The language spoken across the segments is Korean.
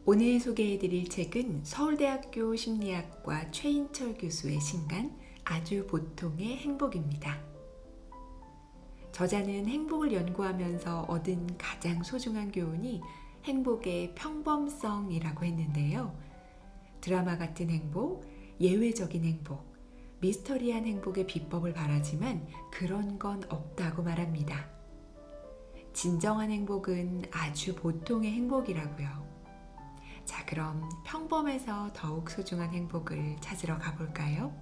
오늘 소개해드릴 책은 서울대학교 심리학과 최인철 교수의 신간 아주 보통의 행복입니다. 저자는 행복을 연구하면서 얻은 가장 소중한 교훈이 행복의 평범성이라고 했는데요. 드라마 같은 행복, 예외적인 행복, 미스터리한 행복의 비법을 바라지만 그런 건 없다고 말합니다. 진정한 행복은 아주 보통의 행복이라고요. 자, 그럼 평범해서 더욱 소중한 행복을 찾으러 가볼까요?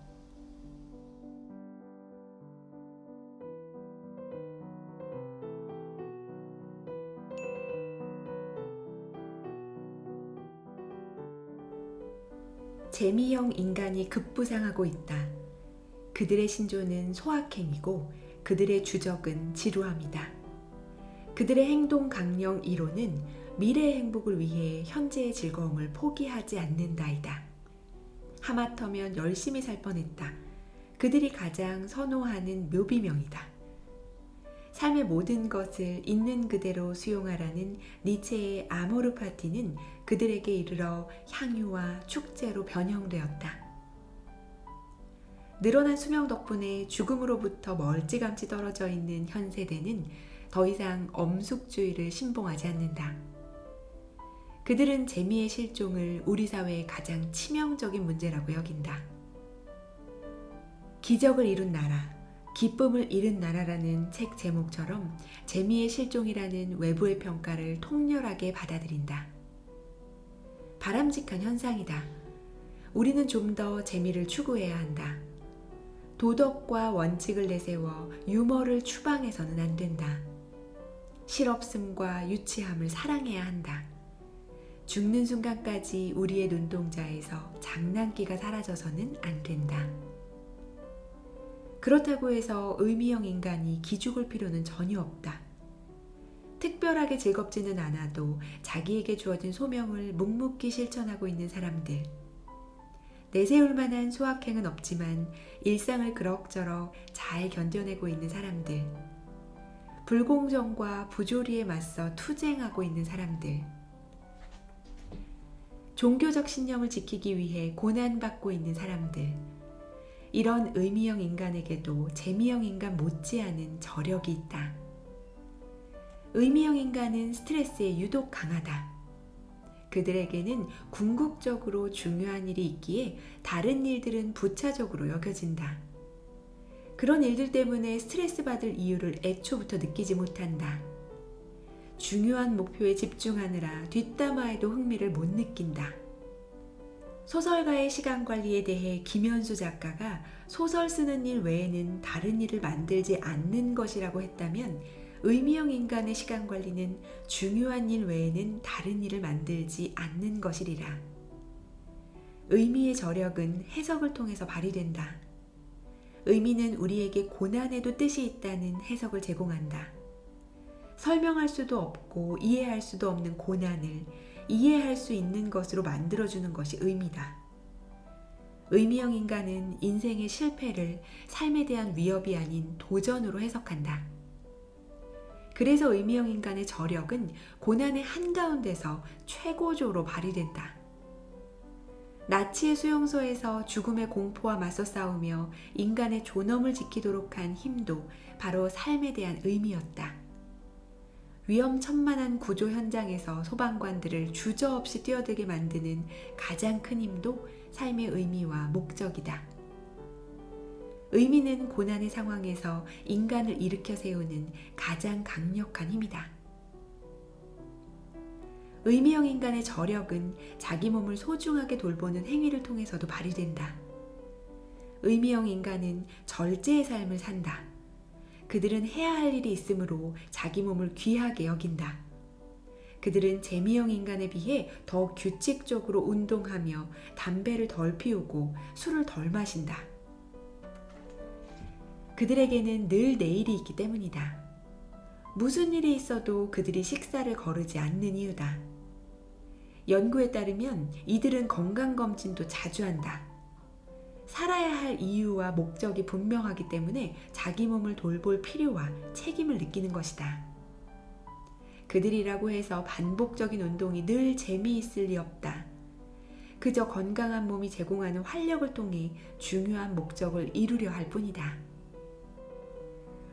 재미형 인간이 급부상하고 있다. 그들의 신조는 소확행이고 그들의 주적은 지루함이다. 그들의 행동 강령 1호는 미래의 행복을 위해 현재의 즐거움을 포기하지 않는다이다. 하마터면 열심히 살 뻔했다. 그들이 가장 선호하는 묘비명이다. 삶의 모든 것을 있는 그대로 수용하라는 니체의 아모르 파티는 그들에게 이르러 향유와 축제로 변형되었다. 늘어난 수명 덕분에 죽음으로부터 멀찌감치 떨어져 있는 현 세대는 더 이상 엄숙주의를 신봉하지 않는다. 그들은 재미의 실종을 우리 사회의 가장 치명적인 문제라고 여긴다. 기적을 이룬 나라, 기쁨을 잃은 나라라는 책 제목처럼 재미의 실종이라는 외부의 평가를 통렬하게 받아들인다. 바람직한 현상이다. 우리는 좀 더 재미를 추구해야 한다. 도덕과 원칙을 내세워 유머를 추방해서는 안 된다. 실없음과 유치함을 사랑해야 한다. 죽는 순간까지 우리의 눈동자에서 장난기가 사라져서는 안 된다. 그렇다고 해서 의미형 인간이 기죽을 필요는 전혀 없다. 특별하게 즐겁지는 않아도 자기에게 주어진 소명을 묵묵히 실천하고 있는 사람들. 내세울 만한 소확행은 없지만 일상을 그럭저럭 잘 견뎌내고 있는 사람들. 불공정과 부조리에 맞서 투쟁하고 있는 사람들. 종교적 신념을 지키기 위해 고난받고 있는 사람들. 이런 의미형 인간에게도 재미형 인간 못지않은 저력이 있다. 의미형 인간은 스트레스에 유독 강하다. 그들에게는 궁극적으로 중요한 일이 있기에 다른 일들은 부차적으로 여겨진다. 그런 일들 때문에 스트레스 받을 이유를 애초부터 느끼지 못한다. 중요한 목표에 집중하느라 뒷담화에도 흥미를 못 느낀다. 소설가의 시간 관리에 대해 김현수 작가가 소설 쓰는 일 외에는 다른 일을 만들지 않는 것이라고 했다면 의미형 인간의 시간 관리는 중요한 일 외에는 다른 일을 만들지 않는 것이리라. 의미의 저력은 해석을 통해서 발휘된다. 의미는 우리에게 고난에도 뜻이 있다는 해석을 제공한다. 설명할 수도 없고 이해할 수도 없는 고난을 이해할 수 있는 것으로 만들어주는 것이 의미다. 의미형 인간은 인생의 실패를 삶에 대한 위협이 아닌 도전으로 해석한다. 그래서 의미형 인간의 저력은 고난의 한가운데서 최고조로 발휘된다. 나치의 수용소에서 죽음의 공포와 맞서 싸우며 인간의 존엄을 지키도록 한 힘도 바로 삶에 대한 의미였다. 위험천만한 구조 현장에서 소방관들을 주저없이 뛰어들게 만드는 가장 큰 힘도 삶의 의미와 목적이다. 의미는 고난의 상황에서 인간을 일으켜 세우는 가장 강력한 힘이다. 의미형 인간의 저력은 자기 몸을 소중하게 돌보는 행위를 통해서도 발휘된다. 의미형 인간은 절제의 삶을 산다. 그들은 해야 할 일이 있으므로 자기 몸을 귀하게 여긴다. 그들은 재미형 인간에 비해 더 규칙적으로 운동하며 담배를 덜 피우고 술을 덜 마신다. 그들에게는 늘 내일이 있기 때문이다. 무슨 일이 있어도 그들이 식사를 거르지 않는 이유다. 연구에 따르면 이들은 건강검진도 자주 한다. 살아야 할 이유와 목적이 분명하기 때문에 자기 몸을 돌볼 필요와 책임을 느끼는 것이다. 그들이라고 해서 반복적인 운동이 늘 재미있을 리 없다. 그저 건강한 몸이 제공하는 활력을 통해 중요한 목적을 이루려 할 뿐이다.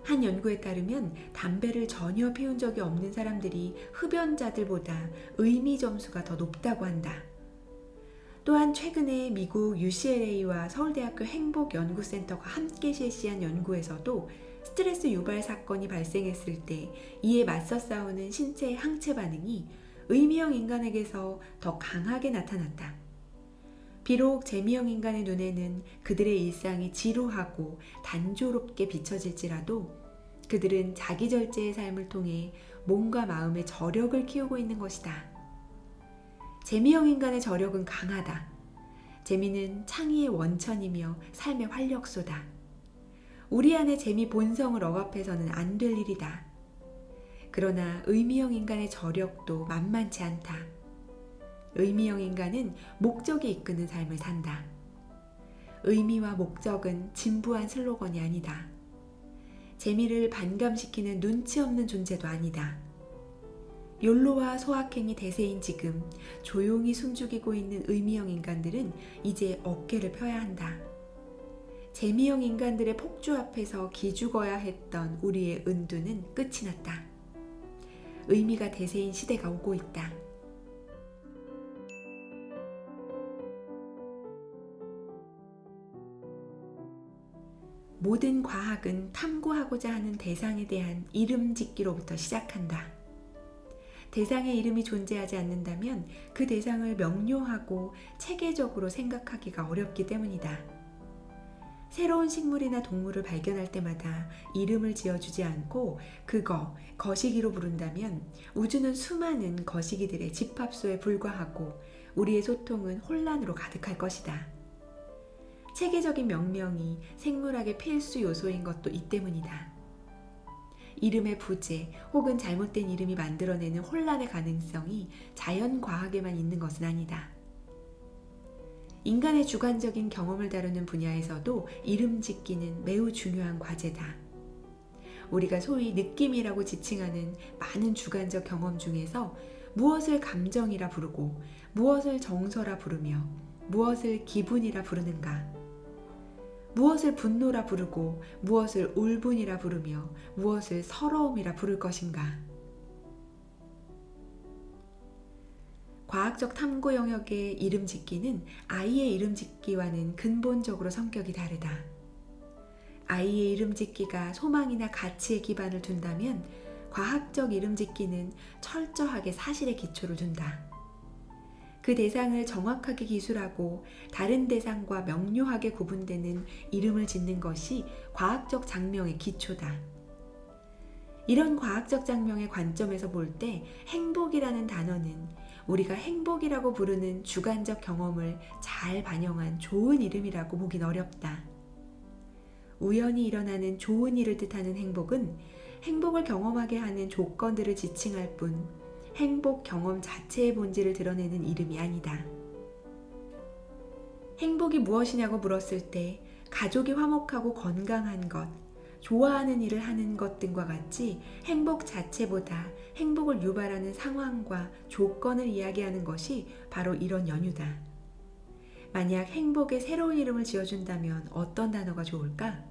한 연구에 따르면 담배를 전혀 피운 적이 없는 사람들이 흡연자들보다 의미 점수가 더 높다고 한다. 또한 최근에 미국 UCLA와 서울대학교 행복연구센터가 함께 실시한 연구에서도 스트레스 유발 사건이 발생했을 때 이에 맞서 싸우는 신체의 항체 반응이 의미형 인간에게서 더 강하게 나타났다. 비록 재미형 인간의 눈에는 그들의 일상이 지루하고 단조롭게 비춰질지라도 그들은 자기 절제의 삶을 통해 몸과 마음의 저력을 키우고 있는 것이다. 재미형 인간의 저력은 강하다. 재미는 창의의 원천이며 삶의 활력소다. 우리 안의 재미 본성을 억압해서는 안 될 일이다. 그러나 의미형 인간의 저력도 만만치 않다. 의미형 인간은 목적이 이끄는 삶을 산다. 의미와 목적은 진부한 슬로건이 아니다. 재미를 반감시키는 눈치 없는 존재도 아니다. 욜로와 소확행이 대세인 지금 조용히 숨죽이고 있는 의미형 인간들은 이제 어깨를 펴야 한다. 재미형 인간들의 폭주 앞에서 기죽어야 했던 우리의 은두는 끝이 났다. 의미가 대세인 시대가 오고 있다. 모든 과학은 탐구하고자 하는 대상에 대한 이름 짓기로부터 시작한다. 대상의 이름이 존재하지 않는다면 그 대상을 명료하고 체계적으로 생각하기가 어렵기 때문이다. 새로운 식물이나 동물을 발견할 때마다 이름을 지어주지 않고 거시기로 부른다면 우주는 수많은 거시기들의 집합소에 불과하고 우리의 소통은 혼란으로 가득할 것이다. 체계적인 명명이 생물학의 필수 요소인 것도 이 때문이다. 이름의 부재 혹은 잘못된 이름이 만들어내는 혼란의 가능성이 자연과학에만 있는 것은 아니다. 인간의 주관적인 경험을 다루는 분야에서도 이름 짓기는 매우 중요한 과제다. 우리가 소위 느낌이라고 지칭하는 많은 주관적 경험 중에서 무엇을 감정이라 부르고 무엇을 정서라 부르며 무엇을 기분이라 부르는가? 무엇을 분노라 부르고 무엇을 울분이라 부르며 무엇을 서러움이라 부를 것인가? 과학적 탐구 영역의 이름 짓기는 아이의 이름 짓기와는 근본적으로 성격이 다르다. 아이의 이름 짓기가 소망이나 가치에 기반을 둔다면 과학적 이름 짓기는 철저하게 사실에 기초를 둔다. 그 대상을 정확하게 기술하고 다른 대상과 명료하게 구분되는 이름을 짓는 것이 과학적 장명의 기초다. 이런 과학적 장명의 관점에서 볼 때 행복이라는 단어는 우리가 행복이라고 부르는 주관적 경험을 잘 반영한 좋은 이름이라고 보긴 어렵다. 우연히 일어나는 좋은 일을 뜻하는 행복은 행복을 경험하게 하는 조건들을 지칭할 뿐 행복 경험 자체의 본질을 드러내는 이름이 아니다. 행복이 무엇이냐고 물었을 때 가족이 화목하고 건강한 것, 좋아하는 일을 하는 것 등과 같이 행복 자체보다 행복을 유발하는 상황과 조건을 이야기하는 것이 바로 이런 연유다. 만약 행복에 새로운 이름을 지어준다면 어떤 단어가 좋을까?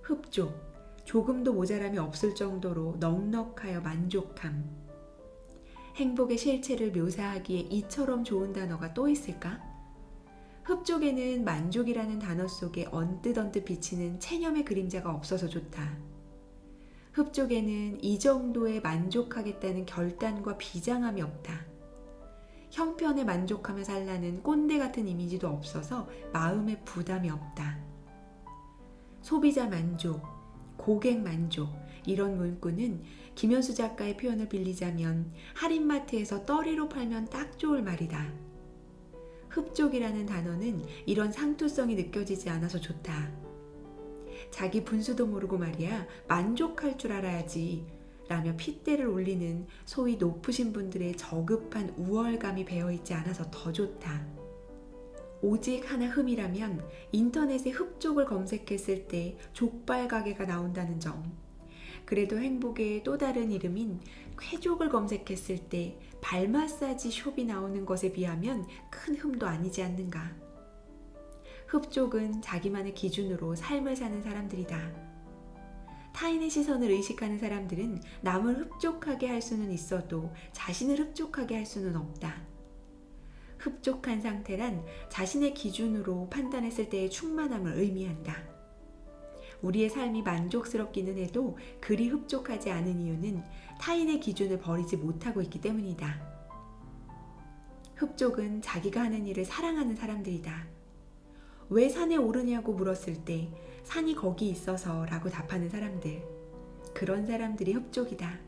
흡족. 조금도 모자람이 없을 정도로 넉넉하여 만족함. 행복의 실체를 묘사하기에 이처럼 좋은 단어가 또 있을까? 흡족에는 만족이라는 단어 속에 언뜻 비치는 체념의 그림자가 없어서 좋다. 흡족에는 이 정도에 만족하겠다는 결단과 비장함이 없다. 형편에 만족하며 살라는 꼰대 같은 이미지도 없어서 마음에 부담이 없다. 소비자 만족, 고객 만족 이런 문구는 김현수 작가의 표현을 빌리자면 할인마트에서 떨이로 팔면 딱 좋을 말이다. 흡족이라는 단어는 이런 상투성이 느껴지지 않아서 좋다. 자기 분수도 모르고 말이야 만족할 줄 알아야지 라며 핏대를 올리는 소위 높으신 분들의 저급한 우월감이 배어있지 않아서 더 좋다. 오직 하나 흠이라면 인터넷에 흡족을 검색했을 때 족발 가게가 나온다는 점. 그래도 행복의 또 다른 이름인 쾌족을 검색했을 때 발 마사지 숍이 나오는 것에 비하면 큰 흠도 아니지 않는가. 흡족은 자기만의 기준으로 삶을 사는 사람들이다. 타인의 시선을 의식하는 사람들은 남을 흡족하게 할 수는 있어도 자신을 흡족하게 할 수는 없다. 흡족한 상태란 자신의 기준으로 판단했을 때의 충만함을 의미한다. 우리의 삶이 만족스럽기는 해도 그리 흡족하지 않은 이유는 타인의 기준을 버리지 못하고 있기 때문이다. 흡족은 자기가 하는 일을 사랑하는 사람들이다. 왜 산에 오르냐고 물었을 때 산이 거기 있어서 라고 답하는 사람들. 그런 사람들이 흡족이다.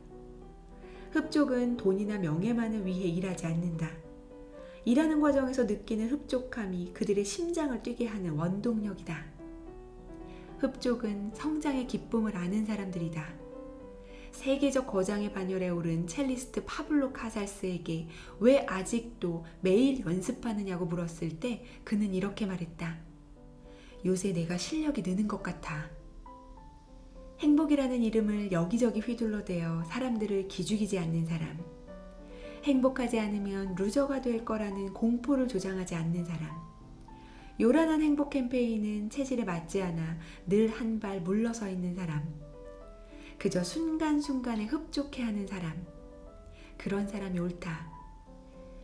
흡족은 돈이나 명예만을 위해 일하지 않는다. 일하는 과정에서 느끼는 흡족함이 그들의 심장을 뛰게 하는 원동력이다. 흡족은 성장의 기쁨을 아는 사람들이다. 세계적 거장의 반열에 오른 첼리스트 파블로 카살스에게 왜 아직도 매일 연습하느냐고 물었을 때 그는 이렇게 말했다. 요새 내가 실력이 느는 것 같아. 행복이라는 이름을 여기저기 휘둘러대어 사람들을 기죽이지 않는 사람. 행복하지 않으면 루저가 될 거라는 공포를 조장하지 않는 사람. 요란한 행복 캠페인은 체질에 맞지 않아 늘 한 발 물러서 있는 사람. 그저 순간순간에 흡족해하는 사람. 그런 사람이 옳다.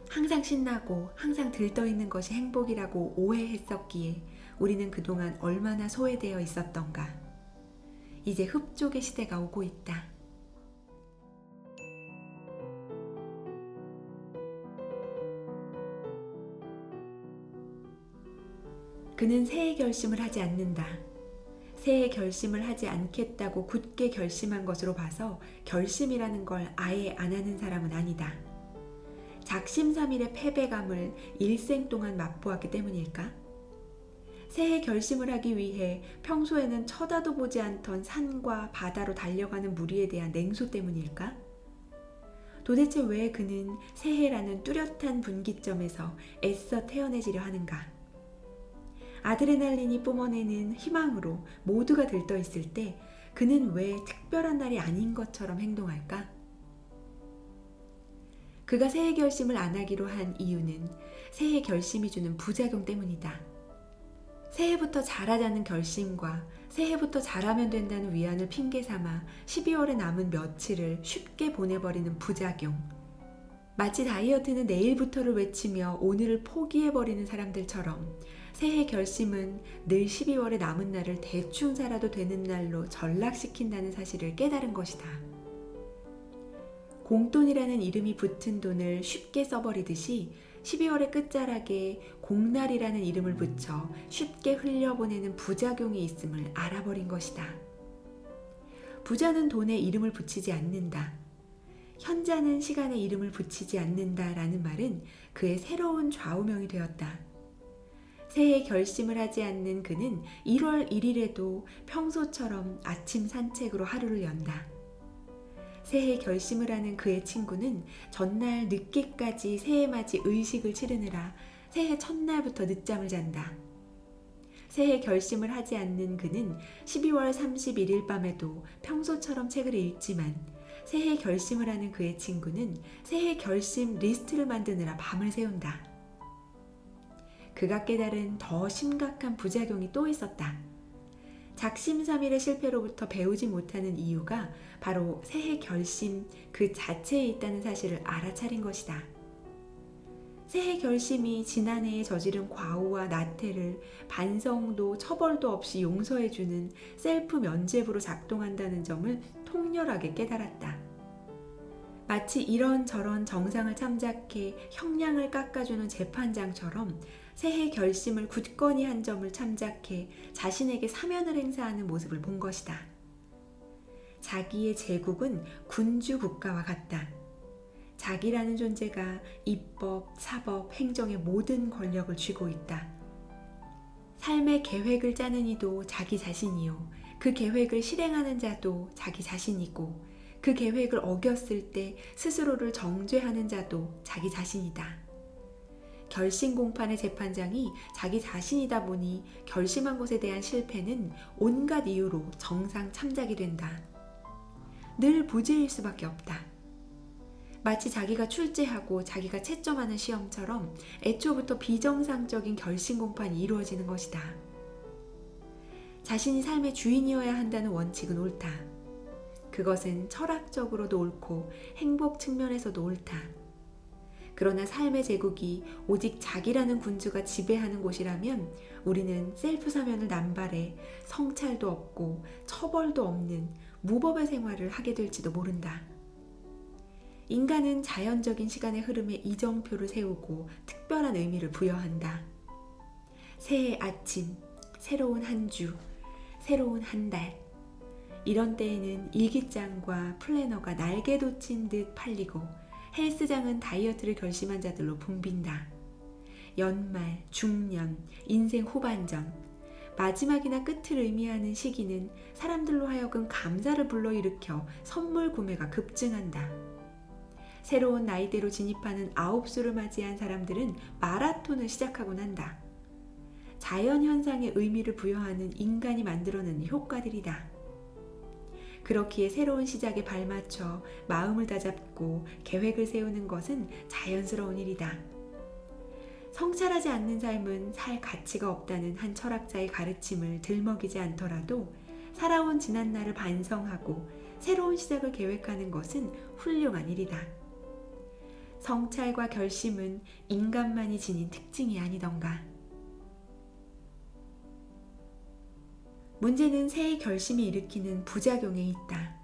항상 신나고 항상 들떠있는 것이 행복이라고 오해했었기에 우리는 그동안 얼마나 소외되어 있었던가. 이제 흡족의 시대가 오고 있다. 그는 새해 결심을 하지 않는다. 새해 결심을 하지 않겠다고 굳게 결심한 것으로 봐서 결심이라는 걸 아예 안 하는 사람은 아니다. 작심삼일의 패배감을 일생 동안 맛보았기 때문일까? 새해 결심을 하기 위해 평소에는 쳐다도 보지 않던 산과 바다로 달려가는 무리에 대한 냉소 때문일까? 도대체 왜 그는 새해라는 뚜렷한 분기점에서 애써 태어내지려 하는가? 아드레날린이 뿜어내는 희망으로 모두가 들떠 있을 때 그는 왜 특별한 날이 아닌 것처럼 행동할까? 그가 새해 결심을 안 하기로 한 이유는 새해 결심이 주는 부작용 때문이다. 새해부터 잘하자는 결심과 새해부터 잘하면 된다는 위안을 핑계 삼아 12월에 남은 며칠을 쉽게 보내버리는 부작용. 마치 다이어트는 내일부터를 외치며 오늘을 포기해버리는 사람들처럼 새해 결심은 늘 12월에 남은 날을 대충 살아도 되는 날로 전락시킨다는 사실을 깨달은 것이다. 공돈이라는 이름이 붙은 돈을 쉽게 써버리듯이 12월의 끝자락에 공날이라는 이름을 붙여 쉽게 흘려보내는 부작용이 있음을 알아버린 것이다. 부자는 돈에 이름을 붙이지 않는다. 현자는 시간에 이름을 붙이지 않는다라는 말은 그의 새로운 좌우명이 되었다. 새해 결심을 하지 않는 그는 1월 1일에도 평소처럼 아침 산책으로 하루를 연다. 새해 결심을 하는 그의 친구는 전날 늦게까지 새해맞이 의식을 치르느라 새해 첫날부터 늦잠을 잔다. 새해 결심을 하지 않는 그는 12월 31일 밤에도 평소처럼 책을 읽지만 새해 결심을 하는 그의 친구는 새해 결심 리스트를 만드느라 밤을 새운다. 그가 깨달은 더 심각한 부작용이 또 있었다. 작심삼일의 실패로부터 배우지 못하는 이유가 바로 새해 결심 그 자체에 있다는 사실을 알아차린 것이다. 새해 결심이 지난해에 저지른 과오와 나태를 반성도 처벌도 없이 용서해주는 셀프 면죄부로 작동한다는 점을 통렬하게 깨달았다. 마치 이런저런 정상을 참작해 형량을 깎아주는 재판장처럼 새해 결심을 굳건히 한 점을 참작해 자신에게 사면을 행사하는 모습을 본 것이다. 자기의 제국은 군주 국가와 같다. 자기라는 존재가 입법, 사법, 행정의 모든 권력을 쥐고 있다. 삶의 계획을 짜는 이도 자기 자신이요. 그 계획을 실행하는 자도 자기 자신이고 그 계획을 어겼을 때 스스로를 정죄하는 자도 자기 자신이다. 결심 공판의 재판장이 자기 자신이다 보니 결심한 것에 대한 실패는 온갖 이유로 정상 참작이 된다. 늘 부재일 수밖에 없다. 마치 자기가 출제하고 자기가 채점하는 시험처럼 애초부터 비정상적인 결심 공판이 이루어지는 것이다. 자신이 삶의 주인이어야 한다는 원칙은 옳다. 그것은 철학적으로도 옳고 행복 측면에서도 옳다. 그러나 삶의 제국이 오직 자기라는 군주가 지배하는 곳이라면 우리는 셀프 사면을 남발해 성찰도 없고 처벌도 없는 무법의 생활을 하게 될지도 모른다. 인간은 자연적인 시간의 흐름에 이정표를 세우고 특별한 의미를 부여한다. 새해 아침, 새로운 한 주, 새로운 한 달. 이런 때에는 일기장과 플래너가 날개 돋친 듯 팔리고 헬스장은 다이어트를 결심한 자들로 붐빈다. 연말, 중년, 인생 후반전, 마지막이나 끝을 의미하는 시기는 사람들로 하여금 감사를 불러일으켜 선물 구매가 급증한다. 새로운 나이대로 진입하는 9수를 맞이한 사람들은 마라톤을 시작하곤 한다. 자연현상에 의미를 부여하는 인간이 만들어내는 효과들이다. 그렇기에 새로운 시작에 발맞춰 마음을 다잡고 계획을 세우는 것은 자연스러운 일이다. 성찰하지 않는 삶은 살 가치가 없다는 한 철학자의 가르침을 들먹이지 않더라도 살아온 지난날을 반성하고 새로운 시작을 계획하는 것은 훌륭한 일이다. 성찰과 결심은 인간만이 지닌 특징이 아니던가. 문제는 새해 결심이 일으키는 부작용에 있다.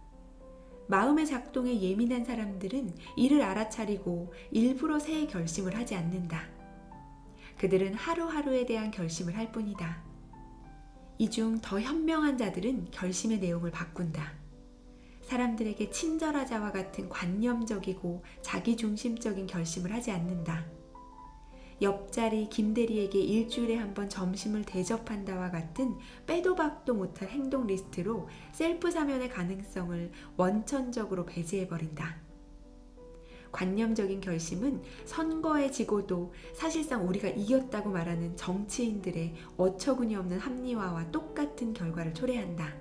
마음의 작동에 예민한 사람들은 이를 알아차리고 일부러 새해 결심을 하지 않는다. 그들은 하루하루에 대한 결심을 할 뿐이다. 이 중 더 현명한 자들은 결심의 내용을 바꾼다. 사람들에게 친절하자와 같은 관념적이고 자기중심적인 결심을 하지 않는다. 옆자리 김대리에게 일주일에 한 번 점심을 대접한다와 같은 빼도 박도 못할 행동 리스트로 셀프 사면의 가능성을 원천적으로 배제해버린다. 관념적인 결심은 선거에 지고도 사실상 우리가 이겼다고 말하는 정치인들의 어처구니 없는 합리화와 똑같은 결과를 초래한다.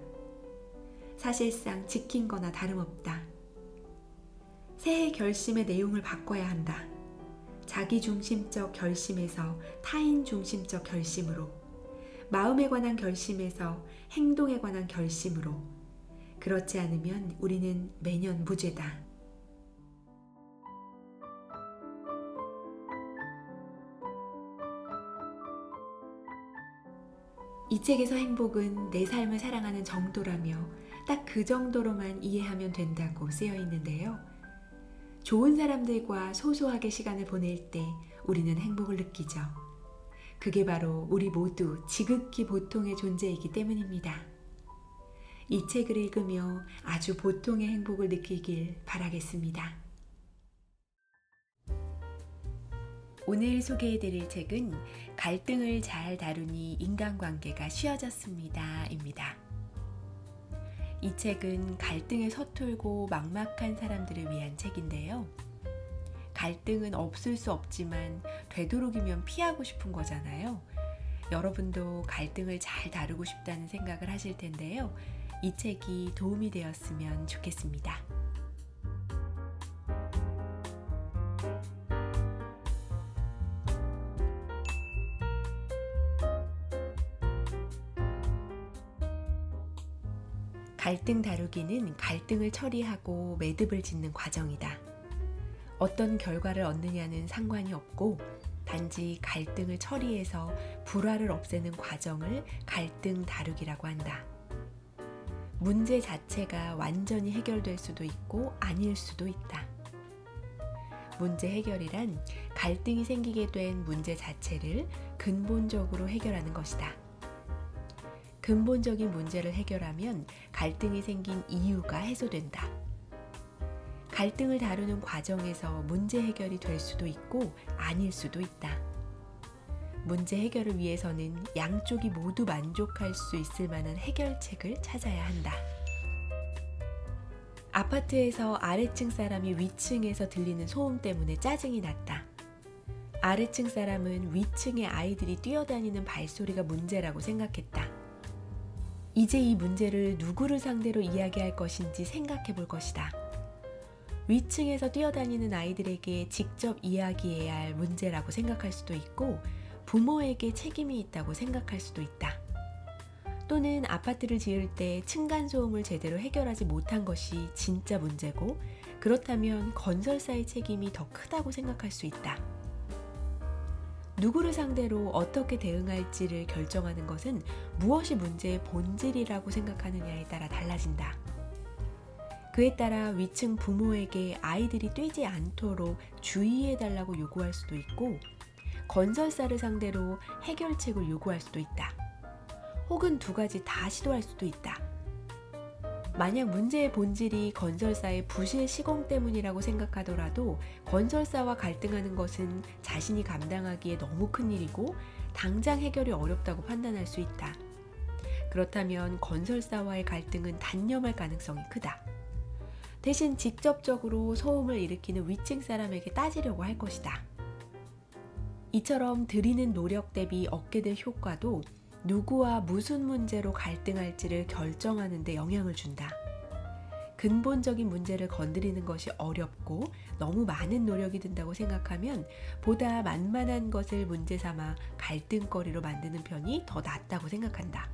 사실상 지킨 거나 다름없다. 새해 결심의 내용을 바꿔야 한다. 자기중심적 결심에서 타인중심적 결심으로, 마음에 관한 결심에서 행동에 관한 결심으로. 그렇지 않으면 우리는 매년 무죄다. 이 책에서 행복은 내 삶을 사랑하는 정도라며 딱 그 정도로만 이해하면 된다고 쓰여 있는데요. 좋은 사람들과 소소하게 시간을 보낼 때 우리는 행복을 느끼죠. 그게 바로 우리 모두 지극히 보통의 존재이기 때문입니다. 이 책을 읽으며 아주 보통의 행복을 느끼길 바라겠습니다. 오늘 소개해드릴 책은 갈등을 잘 다루니 인간관계가 쉬워졌습니다 입니다. 이 책은 갈등에 서툴고 막막한 사람들을 위한 책인데요. 갈등은 없을 수 없지만 되도록이면 피하고 싶은 거잖아요. 여러분도 갈등을 잘 다루고 싶다는 생각을 하실 텐데요. 이 책이 도움이 되었으면 좋겠습니다. 갈등 다루기는 갈등을 처리하고 매듭을 짓는 과정이다. 어떤 결과를 얻느냐는 상관이 없고 단지 갈등을 처리해서 불화를 없애는 과정을 갈등 다루기라고 한다. 문제 자체가 완전히 해결될 수도 있고 아닐 수도 있다. 문제 해결이란 갈등이 생기게 된 문제 자체를 근본적으로 해결하는 것이다. 근본적인 문제를 해결하면 갈등이 생긴 이유가 해소된다. 갈등을 다루는 과정에서 문제 해결이 될 수도 있고 아닐 수도 있다. 문제 해결을 위해서는 양쪽이 모두 만족할 수 있을 만한 해결책을 찾아야 한다. 아파트에서 아래층 사람이 위층에서 들리는 소음 때문에 짜증이 났다. 아래층 사람은 위층의 아이들이 뛰어다니는 발소리가 문제라고 생각했다. 이제 이 문제를 누구를 상대로 이야기할 것인지 생각해 볼 것이다. 위층에서 뛰어다니는 아이들에게 직접 이야기해야 할 문제라고 생각할 수도 있고, 부모에게 책임이 있다고 생각할 수도 있다. 또는 아파트를 지을 때 층간소음을 제대로 해결하지 못한 것이 진짜 문제고, 그렇다면 건설사의 책임이 더 크다고 생각할 수 있다. 누구를 상대로 어떻게 대응할지를 결정하는 것은 무엇이 문제의 본질이라고 생각하느냐에 따라 달라진다. 그에 따라 위층 부모에게 아이들이 뛰지 않도록 주의해달라고 요구할 수도 있고, 건설사를 상대로 해결책을 요구할 수도 있다. 혹은 두 가지 다 시도할 수도 있다. 만약 문제의 본질이 건설사의 부실 시공 때문이라고 생각하더라도 건설사와 갈등하는 것은 자신이 감당하기에 너무 큰 일이고 당장 해결이 어렵다고 판단할 수 있다. 그렇다면 건설사와의 갈등은 단념할 가능성이 크다. 대신 직접적으로 소음을 일으키는 위층 사람에게 따지려고 할 것이다. 이처럼 들이는 노력 대비 얻게 될 효과도 누구와 무슨 문제로 갈등할지를 결정하는 데 영향을 준다. 근본적인 문제를 건드리는 것이 어렵고 너무 많은 노력이 든다고 생각하면 보다 만만한 것을 문제 삼아 갈등거리로 만드는 편이 더 낫다고 생각한다.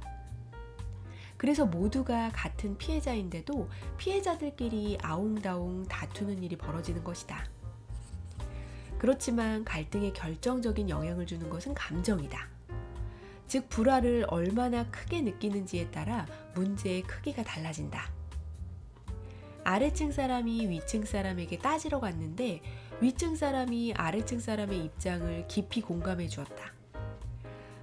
그래서 모두가 같은 피해자인데도 피해자들끼리 아웅다웅 다투는 일이 벌어지는 것이다. 그렇지만 갈등에 결정적인 영향을 주는 것은 감정이다. 즉, 불화를 얼마나 크게 느끼는지에 따라 문제의 크기가 달라진다. 아래층 사람이 위층 사람에게 따지러 갔는데 위층 사람이 아래층 사람의 입장을 깊이 공감해 주었다.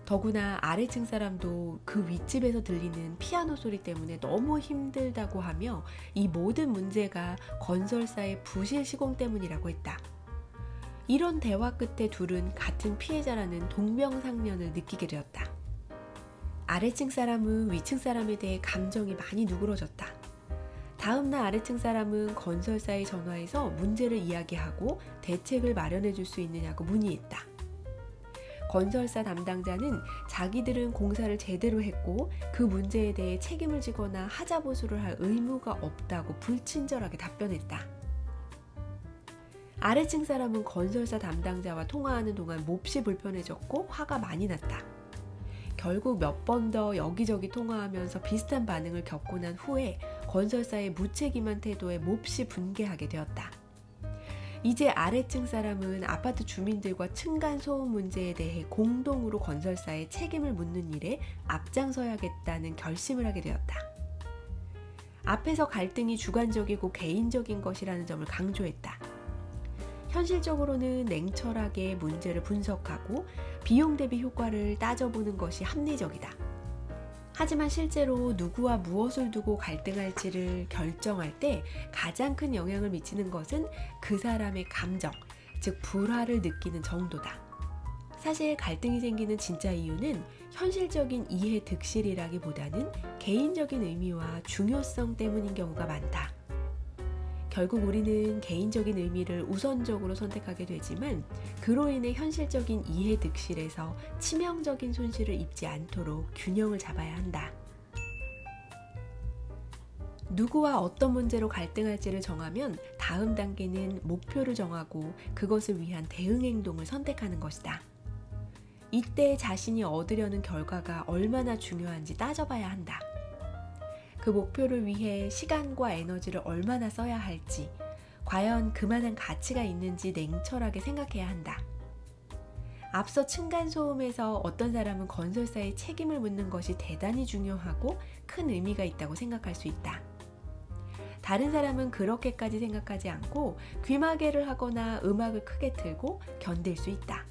더구나 아래층 사람도 그 윗집에서 들리는 피아노 소리 때문에 너무 힘들다고 하며 이 모든 문제가 건설사의 부실 시공 때문이라고 했다. 이런 대화 끝에 둘은 같은 피해자라는 동명상련을 느끼게 되었다. 아래층 사람은 위층 사람에 대해 감정이 많이 누그러졌다. 다음날 아래층 사람은 건설사에 전화해서 문제를 이야기하고 대책을 마련해 줄 수 있느냐고 문의했다. 건설사 담당자는 자기들은 공사를 제대로 했고 그 문제에 대해 책임을 지거나 하자보수를 할 의무가 없다고 불친절하게 답변했다. 아래층 사람은 건설사 담당자와 통화하는 동안 몹시 불편해졌고 화가 많이 났다. 결국 몇 번 더 여기저기 통화하면서 비슷한 반응을 겪고 난 후에 건설사의 무책임한 태도에 몹시 분개하게 되었다. 이제 아래층 사람은 아파트 주민들과 층간소음 문제에 대해 공동으로 건설사에 책임을 묻는 일에 앞장서야겠다는 결심을 하게 되었다. 앞에서 갈등이 주관적이고 개인적인 것이라는 점을 강조했다. 현실적으로는 냉철하게 문제를 분석하고 비용 대비 효과를 따져보는 것이 합리적이다. 하지만 실제로 누구와 무엇을 두고 갈등할지를 결정할 때 가장 큰 영향을 미치는 것은 그 사람의 감정, 즉 불화를 느끼는 정도다. 사실 갈등이 생기는 진짜 이유는 현실적인 이해 득실이라기보다는 개인적인 의미와 중요성 때문인 경우가 많다. 결국 우리는 개인적인 의미를 우선적으로 선택하게 되지만 그로 인해 현실적인 이해 득실에서 치명적인 손실을 입지 않도록 균형을 잡아야 한다. 누구와 어떤 문제로 갈등할지를 정하면 다음 단계는 목표를 정하고 그것을 위한 대응 행동을 선택하는 것이다. 이때 자신이 얻으려는 결과가 얼마나 중요한지 따져봐야 한다. 그 목표를 위해 시간과 에너지를 얼마나 써야 할지, 과연 그만한 가치가 있는지 냉철하게 생각해야 한다. 앞서 층간소음에서 어떤 사람은 건설사의 책임을 묻는 것이 대단히 중요하고 큰 의미가 있다고 생각할 수 있다. 다른 사람은 그렇게까지 생각하지 않고 귀마개를 하거나 음악을 크게 틀고 견딜 수 있다.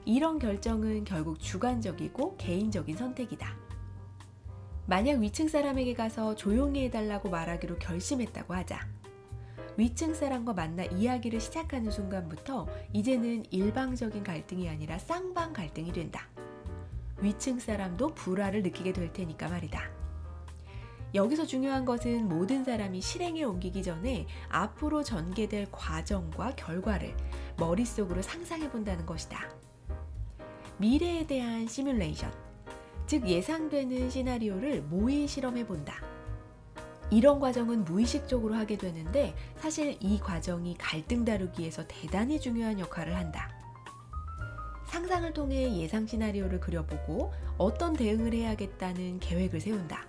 이런 결정은 결국 주관적이고 개인적인 선택이다. 만약 위층 사람에게 가서 조용히 해달라고 말하기로 결심했다고 하자. 위층 사람과 만나 이야기를 시작하는 순간부터 이제는 일방적인 갈등이 아니라 쌍방 갈등이 된다. 위층 사람도 불화를 느끼게 될 테니까 말이다. 여기서 중요한 것은 모든 사람이 실행에 옮기기 전에 앞으로 전개될 과정과 결과를 머릿속으로 상상해 본다는 것이다. 미래에 대한 시뮬레이션. 즉 예상되는 시나리오를 모의 실험해 본다. 이런 과정은 무의식적으로 하게 되는데 사실 이 과정이 갈등 다루기에서 대단히 중요한 역할을 한다. 상상을 통해 예상 시나리오를 그려보고 어떤 대응을 해야겠다는 계획을 세운다.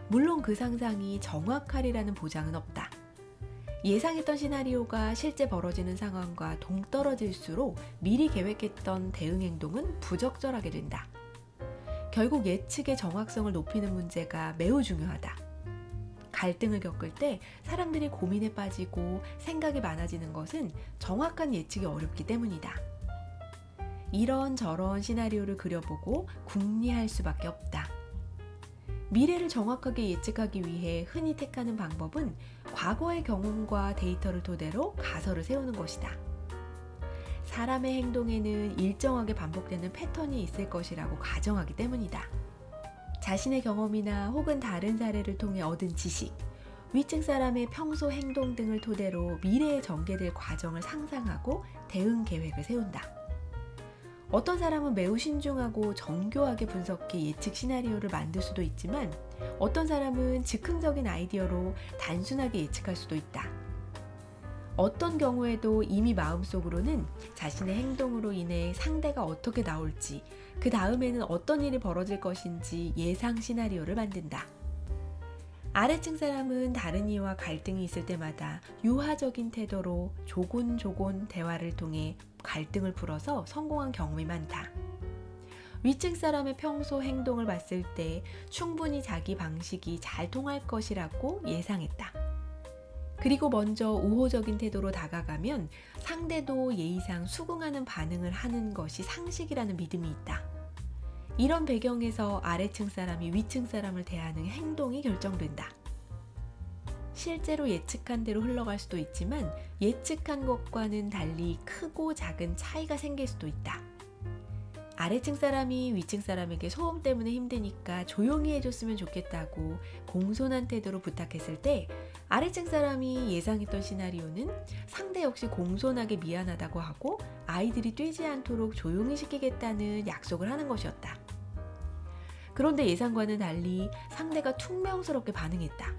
물론 그 상상이 정확하리라는 보장은 없다. 예상했던 시나리오가 실제 벌어지는 상황과 동떨어질수록 미리 계획했던 대응 행동은 부적절하게 된다. 결국 예측의 정확성을 높이는 문제가 매우 중요하다. 갈등을 겪을 때 사람들이 고민에 빠지고 생각이 많아지는 것은 정확한 예측이 어렵기 때문이다. 이런저런 시나리오를 그려보고 궁리할 수밖에 없다. 미래를 정확하게 예측하기 위해 흔히 택하는 방법은 과거의 경험과 데이터를 토대로 가설을 세우는 것이다. 사람의 행동에는 일정하게 반복되는 패턴이 있을 것이라고 가정하기 때문이다. 자신의 경험이나 혹은 다른 사례를 통해 얻은 지식, 위층 사람의 평소 행동 등을 토대로 미래에 전개될 과정을 상상하고 대응 계획을 세운다. 어떤 사람은 매우 신중하고 정교하게 분석해 예측 시나리오를 만들 수도 있지만 어떤 사람은 즉흥적인 아이디어로 단순하게 예측할 수도 있다. 어떤 경우에도 이미 마음속으로는 자신의 행동으로 인해 상대가 어떻게 나올지, 그 다음에는 어떤 일이 벌어질 것인지 예상 시나리오를 만든다. 아래층 사람은 다른 이와 갈등이 있을 때마다 유화적인 태도로 조곤조곤 대화를 통해 갈등을 풀어서 성공한 경험이 많다. 위층 사람의 평소 행동을 봤을 때 충분히 자기 방식이 잘 통할 것이라고 예상했다. 그리고 먼저 우호적인 태도로 다가가면 상대도 예의상 수긍하는 반응을 하는 것이 상식이라는 믿음이 있다. 이런 배경에서 아래층 사람이 위층 사람을 대하는 행동이 결정된다. 실제로 예측한 대로 흘러갈 수도 있지만 예측한 것과는 달리 크고 작은 차이가 생길 수도 있다. 아래층 사람이 위층 사람에게 소음 때문에 힘드니까 조용히 해줬으면 좋겠다고 공손한 태도로 부탁했을 때 아래층 사람이 예상했던 시나리오는 상대 역시 공손하게 미안하다고 하고 아이들이 뛰지 않도록 조용히 시키겠다는 약속을 하는 것이었다. 그런데 예상과는 달리 상대가 퉁명스럽게 반응했다.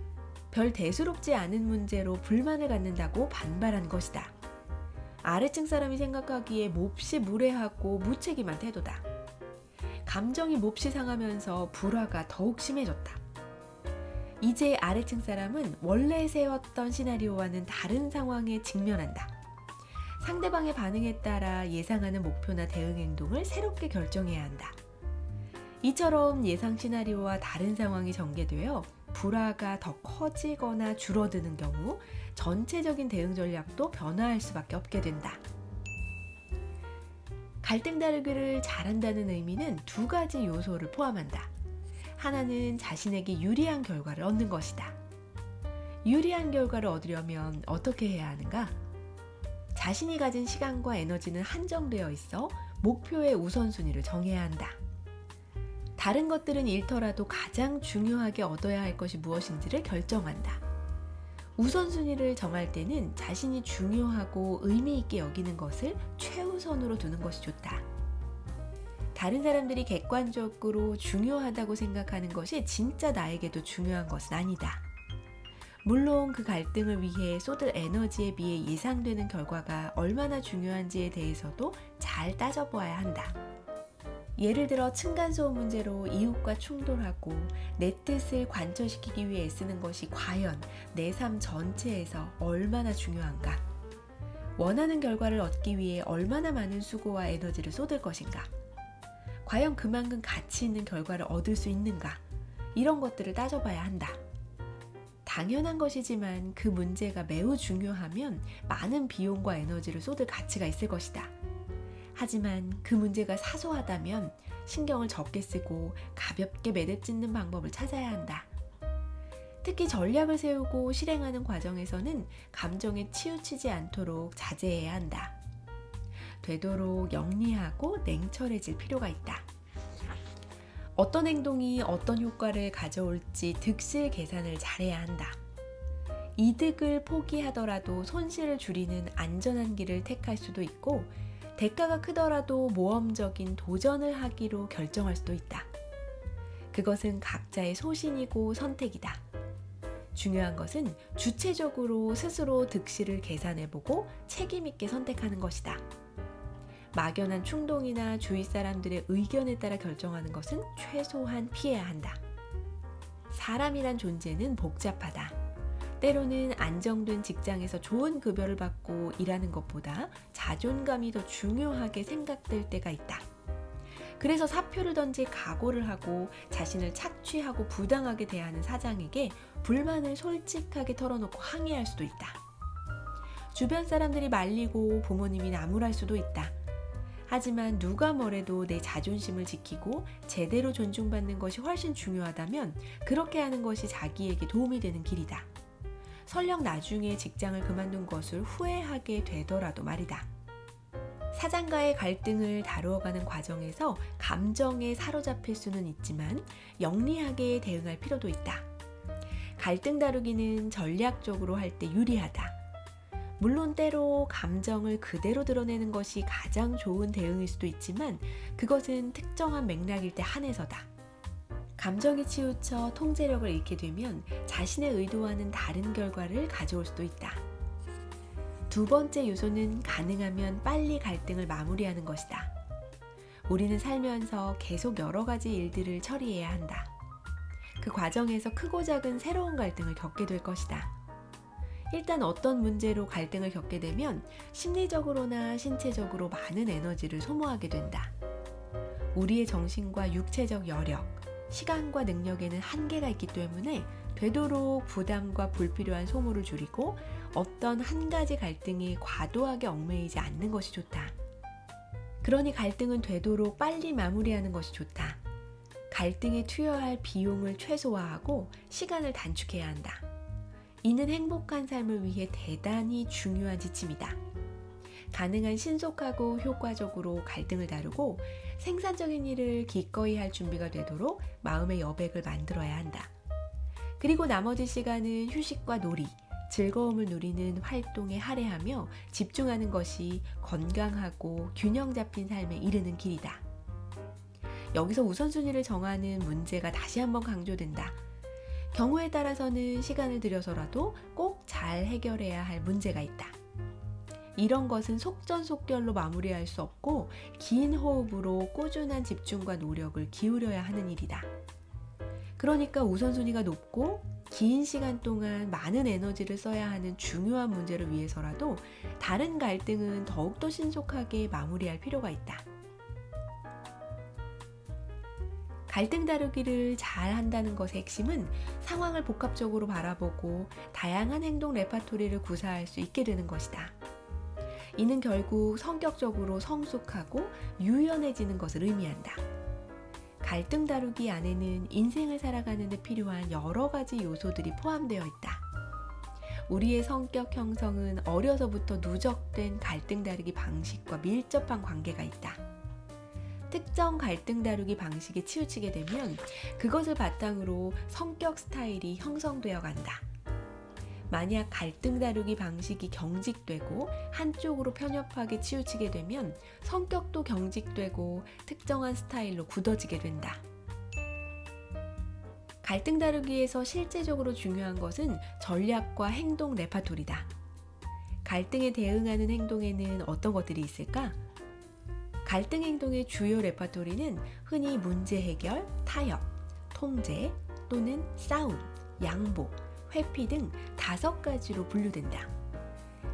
별 대수롭지 않은 문제로 불만을 갖는다고 반발한 것이다. 아래층 사람이 생각하기에 몹시 무례하고 무책임한 태도다. 감정이 몹시 상하면서 불화가 더욱 심해졌다. 이제 아래층 사람은 원래 세웠던 시나리오와는 다른 상황에 직면한다. 상대방의 반응에 따라 예상하는 목표나 대응 행동을 새롭게 결정해야 한다. 이처럼 예상 시나리오와 다른 상황이 전개되어 불화가 더 커지거나 줄어드는 경우 전체적인 대응 전략도 변화할 수밖에 없게 된다. 갈등 다루기를 잘한다는 의미는 두 가지 요소를 포함한다. 하나는 자신에게 유리한 결과를 얻는 것이다. 유리한 결과를 얻으려면 어떻게 해야 하는가? 자신이 가진 시간과 에너지는 한정되어 있어 목표의 우선순위를 정해야 한다. 다른 것들은 잃더라도 가장 중요하게 얻어야 할 것이 무엇인지를 결정한다. 우선순위를 정할 때는 자신이 중요하고 의미 있게 여기는 것을 최우선으로 두는 것이 좋다. 다른 사람들이 객관적으로 중요하다고 생각하는 것이 진짜 나에게도 중요한 것은 아니다. 물론 그 갈등을 위해 쏟을 에너지에 비해 예상되는 결과가 얼마나 중요한지에 대해서도 잘 따져보아야 한다. 예를 들어 층간소음 문제로 이웃과 충돌하고 내 뜻을 관철시키기 위해 애쓰는 것이 과연 내 삶 전체에서 얼마나 중요한가? 원하는 결과를 얻기 위해 얼마나 많은 수고와 에너지를 쏟을 것인가? 과연 그만큼 가치 있는 결과를 얻을 수 있는가? 이런 것들을 따져봐야 한다. 당연한 것이지만 그 문제가 매우 중요하면 많은 비용과 에너지를 쏟을 가치가 있을 것이다. 하지만 그 문제가 사소하다면 신경을 적게 쓰고 가볍게 매듭짓는 방법을 찾아야 한다. 특히 전략을 세우고 실행하는 과정에서는 감정에 치우치지 않도록 자제해야 한다. 되도록 영리하고 냉철해질 필요가 있다. 어떤 행동이 어떤 효과를 가져올지 득실 계산을 잘해야 한다. 이득을 포기하더라도 손실을 줄이는 안전한 길을 택할 수도 있고 대가가 크더라도 모험적인 도전을 하기로 결정할 수도 있다. 그것은 각자의 소신이고 선택이다. 중요한 것은 주체적으로 스스로 득실을 계산해보고 책임있게 선택하는 것이다. 막연한 충동이나 주위 사람들의 의견에 따라 결정하는 것은 최소한 피해야 한다. 사람이란 존재는 복잡하다. 때로는 안정된 직장에서 좋은 급여를 받고 일하는 것보다 자존감이 더 중요하게 생각될 때가 있다. 그래서 사표를 던질 각오를 하고 자신을 착취하고 부당하게 대하는 사장에게 불만을 솔직하게 털어놓고 항의할 수도 있다. 주변 사람들이 말리고 부모님이 나무랄 수도 있다. 하지만 누가 뭐래도 내 자존심을 지키고 제대로 존중받는 것이 훨씬 중요하다면 그렇게 하는 것이 자기에게 도움이 되는 길이다. 설령 나중에 직장을 그만둔 것을 후회하게 되더라도 말이다. 사장과의 갈등을 다루어가는 과정에서 감정에 사로잡힐 수는 있지만 영리하게 대응할 필요도 있다. 갈등 다루기는 전략적으로 할 때 유리하다. 물론 때로 감정을 그대로 드러내는 것이 가장 좋은 대응일 수도 있지만 그것은 특정한 맥락일 때 한해서다. 감정이 치우쳐 통제력을 잃게 되면 자신의 의도와는 다른 결과를 가져올 수도 있다. 두 번째 요소는 가능하면 빨리 갈등을 마무리하는 것이다. 우리는 살면서 계속 여러 가지 일들을 처리해야 한다. 그 과정에서 크고 작은 새로운 갈등을 겪게 될 것이다. 일단 어떤 문제로 갈등을 겪게 되면 심리적으로나 신체적으로 많은 에너지를 소모하게 된다. 우리의 정신과 육체적 여력, 시간과 능력에는 한계가 있기 때문에 되도록 부담과 불필요한 소모를 줄이고 어떤 한 가지 갈등에 과도하게 얽매이지 않는 것이 좋다. 그러니 갈등은 되도록 빨리 마무리하는 것이 좋다. 갈등에 투여할 비용을 최소화하고 시간을 단축해야 한다. 이는 행복한 삶을 위해 대단히 중요한 지침이다. 가능한 신속하고 효과적으로 갈등을 다루고 생산적인 일을 기꺼이 할 준비가 되도록 마음의 여백을 만들어야 한다. 그리고 나머지 시간은 휴식과 놀이, 즐거움을 누리는 활동에 할애하며 집중하는 것이 건강하고 균형 잡힌 삶에 이르는 길이다. 여기서 우선순위를 정하는 문제가 다시 한번 강조된다. 경우에 따라서는 시간을 들여서라도 꼭 잘 해결해야 할 문제가 있다. 이런 것은 속전속결로 마무리할 수 없고 긴 호흡으로 꾸준한 집중과 노력을 기울여야 하는 일이다. 그러니까 우선순위가 높고 긴 시간 동안 많은 에너지를 써야 하는 중요한 문제를 위해서라도 다른 갈등은 더욱더 신속하게 마무리할 필요가 있다. 갈등 다루기를 잘 한다는 것의 핵심은 상황을 복합적으로 바라보고 다양한 행동 레파토리를 구사할 수 있게 되는 것이다. 이는 결국 성격적으로 성숙하고 유연해지는 것을 의미한다. 갈등 다루기 안에는 인생을 살아가는 데 필요한 여러 가지 요소들이 포함되어 있다. 우리의 성격 형성은 어려서부터 누적된 갈등 다루기 방식과 밀접한 관계가 있다. 특정 갈등 다루기 방식에 치우치게 되면 그것을 바탕으로 성격 스타일이 형성되어 간다. 만약 갈등 다루기 방식이 경직되고 한쪽으로 편협하게 치우치게 되면 성격도 경직되고 특정한 스타일로 굳어지게 된다. 갈등 다루기에서 실제적으로 중요한 것은 전략과 행동 레파토리다. 갈등에 대응하는 행동에는 어떤 것들이 있을까? 갈등 행동의 주요 레파토리는 흔히 문제 해결, 타협, 통제 또는 싸움, 양보, 회피 등 5가지로 분류된다.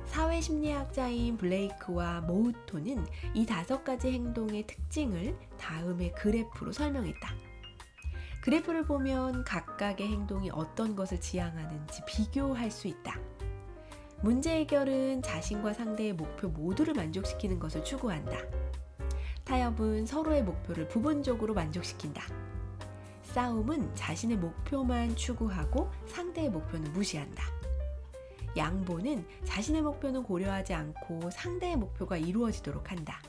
사회심리학자인 블레이크와 모우토는 이 5가지 행동의 특징을 다음의 그래프로 설명했다. 그래프를 보면 각각의 행동이 어떤 것을 지향하는지 비교할 수 있다. 문제 해결은 자신과 상대의 목표 모두를 만족시키는 것을 추구한다. 타협은 서로의 목표를 부분적으로 만족시킨다. 싸움은 자신의 목표만 추구하고 상대의 목표는 무시한다. 양보는 자신의 목표는 고려하지 않고 상대의 목표가 이루어지도록 한다.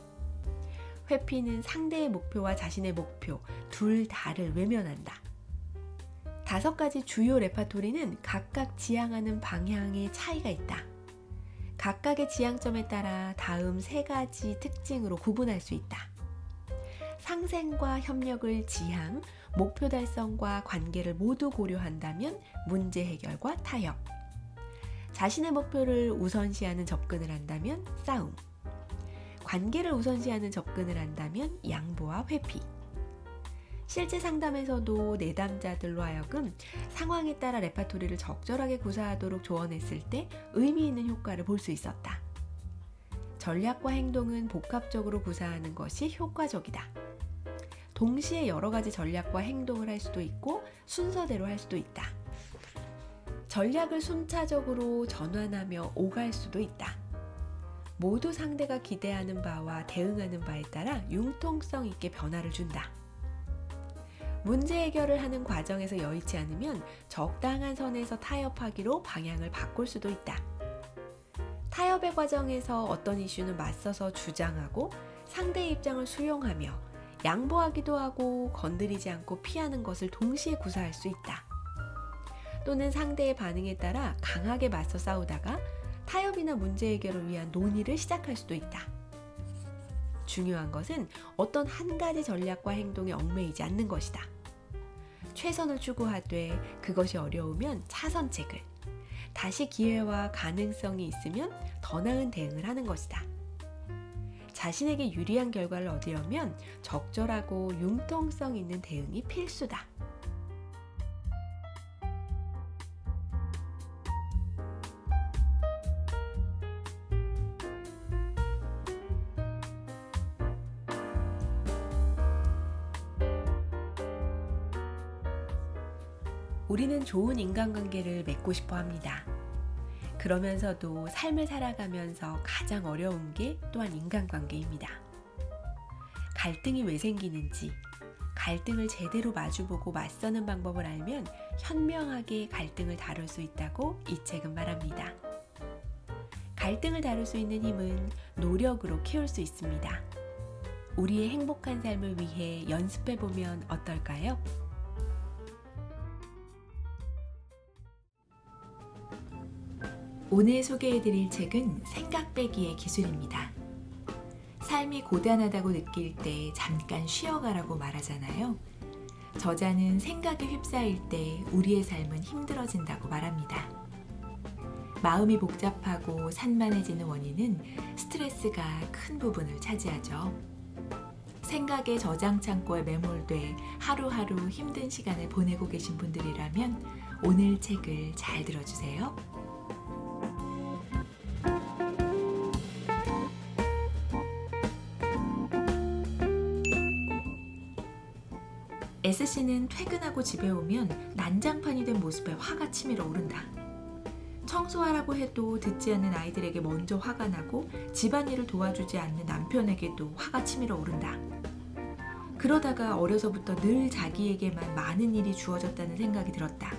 회피는 상대의 목표와 자신의 목표 둘 다를 외면한다. 5가지 주요 레파토리는 각각 지향하는 방향에 차이가 있다. 각각의 지향점에 따라 다음 3가지 특징으로 구분할 수 있다. 상생과 협력을 지향, 목표 달성과 관계를 모두 고려한다면 문제 해결과 타협. 자신의 목표를 우선시하는 접근을 한다면 싸움. 관계를 우선시하는 접근을 한다면 양보와 회피. 실제 상담에서도 내담자들로 하여금 상황에 따라 레파토리를 적절하게 구사하도록 조언했을 때 의미 있는 효과를 볼 수 있었다. 전략과 행동은 복합적으로 구사하는 것이 효과적이다. 동시에 여러 가지 전략과 행동을 할 수도 있고 순서대로 할 수도 있다. 전략을 순차적으로 전환하며 오갈 수도 있다. 모두 상대가 기대하는 바와 대응하는 바에 따라 융통성 있게 변화를 준다. 문제 해결을 하는 과정에서 여의치 않으면 적당한 선에서 타협하기로 방향을 바꿀 수도 있다. 타협의 과정에서 어떤 이슈는 맞서서 주장하고 상대의 입장을 수용하며 양보하기도 하고 건드리지 않고 피하는 것을 동시에 구사할 수 있다. 또는 상대의 반응에 따라 강하게 맞서 싸우다가 타협이나 문제 해결을 위한 논의를 시작할 수도 있다. 중요한 것은 어떤 한 가지 전략과 행동에 얽매이지 않는 것이다. 최선을 추구하되 그것이 어려우면 차선책을, 다시 기회와 가능성이 있으면 더 나은 대응을 하는 것이다. 자신에게 유리한 결과를 얻으려면 적절하고 융통성 있는 대응이 필수다. 우리는 좋은 인간관계를 맺고 싶어 합니다. 그러면서도 삶을 살아가면서 가장 어려운 게 또한 인간관계입니다. 갈등이 왜 생기는지, 갈등을 제대로 마주보고 맞서는 방법을 알면 현명하게 갈등을 다룰 수 있다고 이 책은 말합니다. 갈등을 다룰 수 있는 힘은 노력으로 키울 수 있습니다. 우리의 행복한 삶을 위해 연습해보면 어떨까요? 오늘 소개해드릴 책은 생각 빼기의 기술입니다. 삶이 고단하다고 느낄 때 잠깐 쉬어가라고 말하잖아요. 저자는 생각에 휩싸일 때 우리의 삶은 힘들어진다고 말합니다. 마음이 복잡하고 산만해지는 원인은 스트레스가 큰 부분을 차지하죠. 생각의 저장 창고에 매몰돼 하루하루 힘든 시간을 보내고 계신 분들이라면 오늘 책을 잘 들어주세요. S씨는 퇴근하고 집에 오면 난장판이 된 모습에 화가 치밀어 오른다. 청소하라고 해도 듣지 않는 아이들에게 먼저 화가 나고 집안일을 도와주지 않는 남편에게도 화가 치밀어 오른다. 그러다가 어려서부터 늘 자기에게만 많은 일이 주어졌다는 생각이 들었다.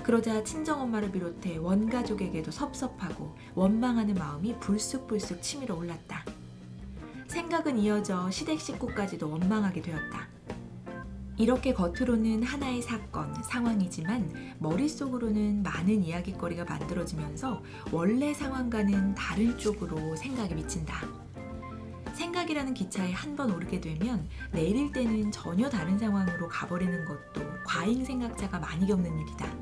그러자 친정엄마를 비롯해 원가족에게도 섭섭하고 원망하는 마음이 불쑥불쑥 치밀어 올랐다. 생각은 이어져 시댁 식구까지도 원망하게 되었다. 이렇게 겉으로는 하나의 사건, 상황이지만 머릿속으로는 많은 이야깃거리가 만들어지면서 원래 상황과는 다른 쪽으로 생각이 미친다. 생각이라는 기차에 한 번 오르게 되면 내릴 때는 전혀 다른 상황으로 가버리는 것도 과잉 생각자가 많이 겪는 일이다.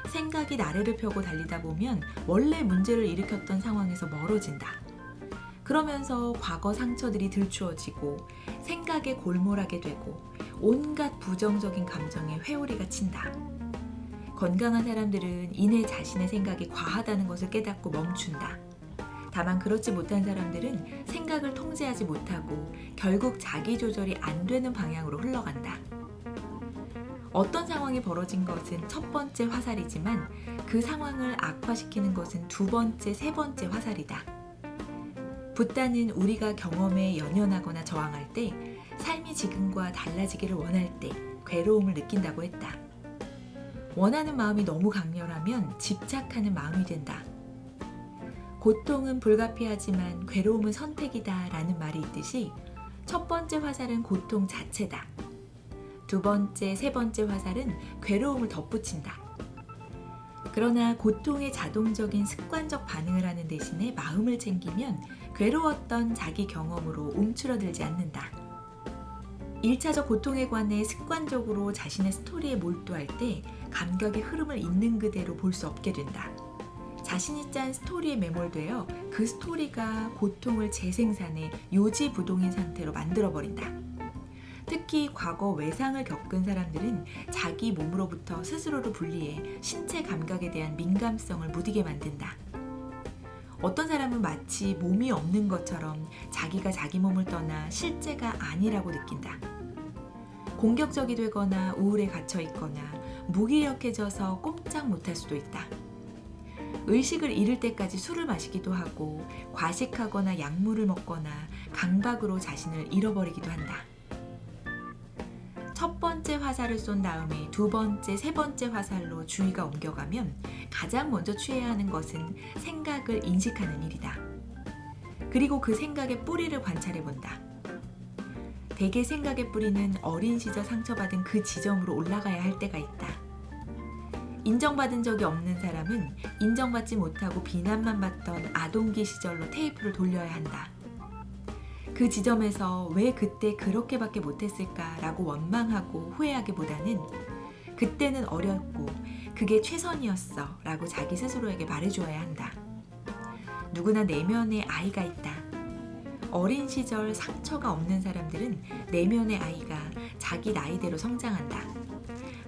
생각이 나래를 펴고 달리다 보면 원래 문제를 일으켰던 상황에서 멀어진다. 그러면서 과거 상처들이 들추어지고 생각에 골몰하게 되고 온갖 부정적인 감정에 회오리가 친다. 건강한 사람들은 이내 자신의 생각이 과하다는 것을 깨닫고 멈춘다. 다만 그렇지 못한 사람들은 생각을 통제하지 못하고 결국 자기 조절이 안 되는 방향으로 흘러간다. 어떤 상황이 벌어진 것은 첫 번째 화살이지만 그 상황을 악화시키는 것은 두 번째, 세 번째 화살이다. 붓다는 우리가 경험에 연연하거나 저항할 때, 삶이 지금과 달라지기를 원할 때 괴로움을 느낀다고 했다. 원하는 마음이 너무 강렬하면 집착하는 마음이 된다. 고통은 불가피하지만 괴로움은 선택이다 라는 말이 있듯이 첫 번째 화살은 고통 자체다. 두 번째, 세 번째 화살은 괴로움을 덧붙인다. 그러나 고통에 자동적인 습관적 반응을 하는 대신에 마음을 챙기면 괴로웠던 자기 경험으로 움츠러들지 않는다. 1차적 고통에 관해 습관적으로 자신의 스토리에 몰두할 때 감각의 흐름을 있는 그대로 볼 수 없게 된다. 자신이 짠 스토리에 매몰되어 그 스토리가 고통을 재생산해 요지부동인 상태로 만들어버린다. 특히 과거 외상을 겪은 사람들은 자기 몸으로부터 스스로를 분리해 신체 감각에 대한 민감성을 무디게 만든다. 어떤 사람은 마치 몸이 없는 것처럼 자기가 자기 몸을 떠나 실제가 아니라고 느낀다. 공격적이 되거나 우울에 갇혀 있거나 무기력해져서 꼼짝 못할 수도 있다. 의식을 잃을 때까지 술을 마시기도 하고 과식하거나 약물을 먹거나 강박으로 자신을 잃어버리기도 한다. 첫 번째 화살을 쏜 다음에 두 번째, 세 번째 화살로 주의가 옮겨가면 가장 먼저 취해야 하는 것은 생각을 인식하는 일이다. 그리고 그 생각의 뿌리를 관찰해 본다. 대개 생각의 뿌리는 어린 시절 상처받은 그 지점으로 올라가야 할 때가 있다. 인정받은 적이 없는 사람은 인정받지 못하고 비난만 받던 아동기 시절로 테이프를 돌려야 한다. 그 지점에서 왜 그때 그렇게밖에 못했을까라고 원망하고 후회하기보다는 그때는 어렸고 그게 최선이었어 라고 자기 스스로에게 말해주어야 한다. 누구나 내면에 아이가 있다. 어린 시절 상처가 없는 사람들은 내면의 아이가 자기 나이대로 성장한다.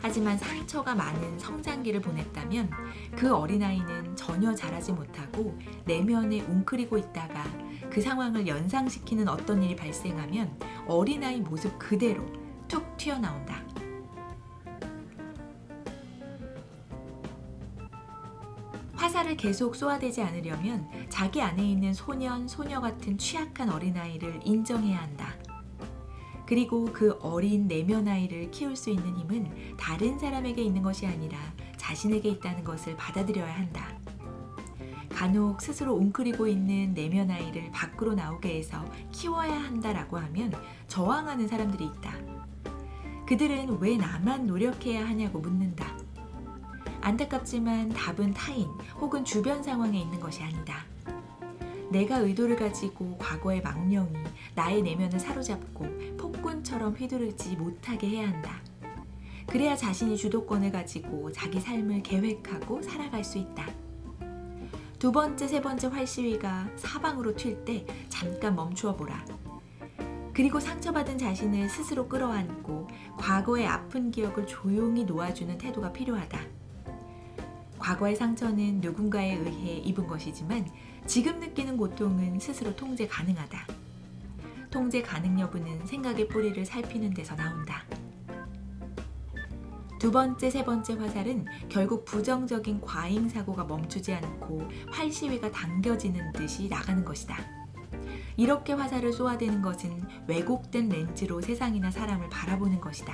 하지만 상처가 많은 성장기를 보냈다면 그 어린아이는 전혀 자라지 못하고 내면에 웅크리고 있다가 그 상황을 연상시키는 어떤 일이 발생하면 어린아이 모습 그대로 툭 튀어나온다. 화살을 계속 쏘아대지 않으려면 자기 안에 있는 소년, 소녀 같은 취약한 어린아이를 인정해야 한다. 그리고 그 어린 내면 아이를 키울 수 있는 힘은 다른 사람에게 있는 것이 아니라 자신에게 있다는 것을 받아들여야 한다. 간혹 스스로 웅크리고 있는 내면 아이를 밖으로 나오게 해서 키워야 한다라고 하면 저항하는 사람들이 있다. 그들은 왜 나만 노력해야 하냐고 묻는다. 안타깝지만 답은 타인 혹은 주변 상황에 있는 것이 아니다. 내가 의도를 가지고 과거의 망령이 나의 내면을 사로잡고 폭군처럼 휘두르지 못하게 해야 한다. 그래야 자신이 주도권을 가지고 자기 삶을 계획하고 살아갈 수 있다. 두 번째, 세 번째 활시위가 사방으로 튈 때 잠깐 멈추어 보라. 그리고 상처받은 자신을 스스로 끌어안고 과거의 아픈 기억을 조용히 놓아주는 태도가 필요하다. 과거의 상처는 누군가에 의해 입은 것이지만 지금 느끼는 고통은 스스로 통제 가능하다. 통제 가능 여부는 생각의 뿌리를 살피는 데서 나온다. 두 번째, 세 번째 화살은 결국 부정적인 과잉 사고가 멈추지 않고 활시위가 당겨지는 듯이 나가는 것이다. 이렇게 화살을 쏘아대는 것은 왜곡된 렌즈로 세상이나 사람을 바라보는 것이다.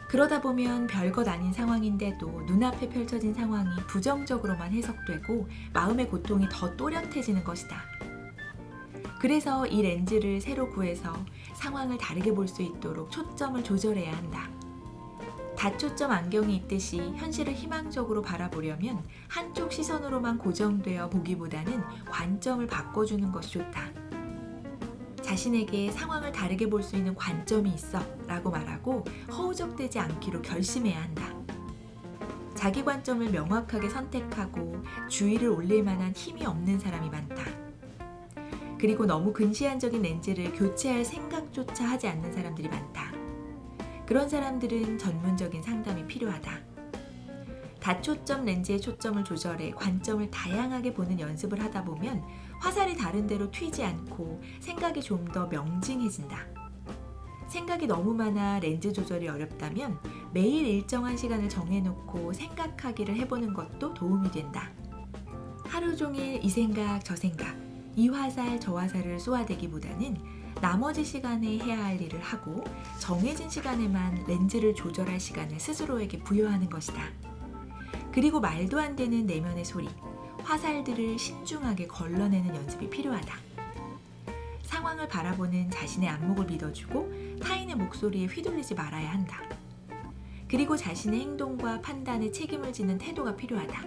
그러다 보면 별것 아닌 상황인데도 눈앞에 펼쳐진 상황이 부정적으로만 해석되고 마음의 고통이 더 또렷해지는 것이다. 그래서 이 렌즈를 새로 구해서 상황을 다르게 볼 수 있도록 초점을 조절해야 한다. 다초점 안경이 있듯이 현실을 희망적으로 바라보려면 한쪽 시선으로만 고정되어 보기보다는 관점을 바꿔주는 것이 좋다. 자신에게 상황을 다르게 볼 수 있는 관점이 있어 라고 말하고 허우적대지 않기로 결심해야 한다. 자기 관점을 명확하게 선택하고 주의를 올릴 만한 힘이 없는 사람이 많다. 그리고 너무 근시안적인 렌즈를 교체할 생각조차 하지 않는 사람들이 많다. 그런 사람들은 전문적인 상담이 필요하다. 다초점 렌즈의 초점을 조절해 관점을 다양하게 보는 연습을 하다 보면 화살이 다른 데로 튀지 않고 생각이 좀 더 명징해진다. 생각이 너무 많아 렌즈 조절이 어렵다면 매일 일정한 시간을 정해놓고 생각하기를 해보는 것도 도움이 된다. 하루 종일 이 생각 저 생각, 이 화살 저 화살을 쏘아대기보다는 나머지 시간에 해야 할 일을 하고 정해진 시간에만 렌즈를 조절할 시간을 스스로에게 부여하는 것이다. 그리고 말도 안 되는 내면의 소리, 화살들을 신중하게 걸러내는 연습이 필요하다. 상황을 바라보는 자신의 안목을 믿어주고 타인의 목소리에 휘둘리지 말아야 한다. 그리고 자신의 행동과 판단에 책임을 지는 태도가 필요하다.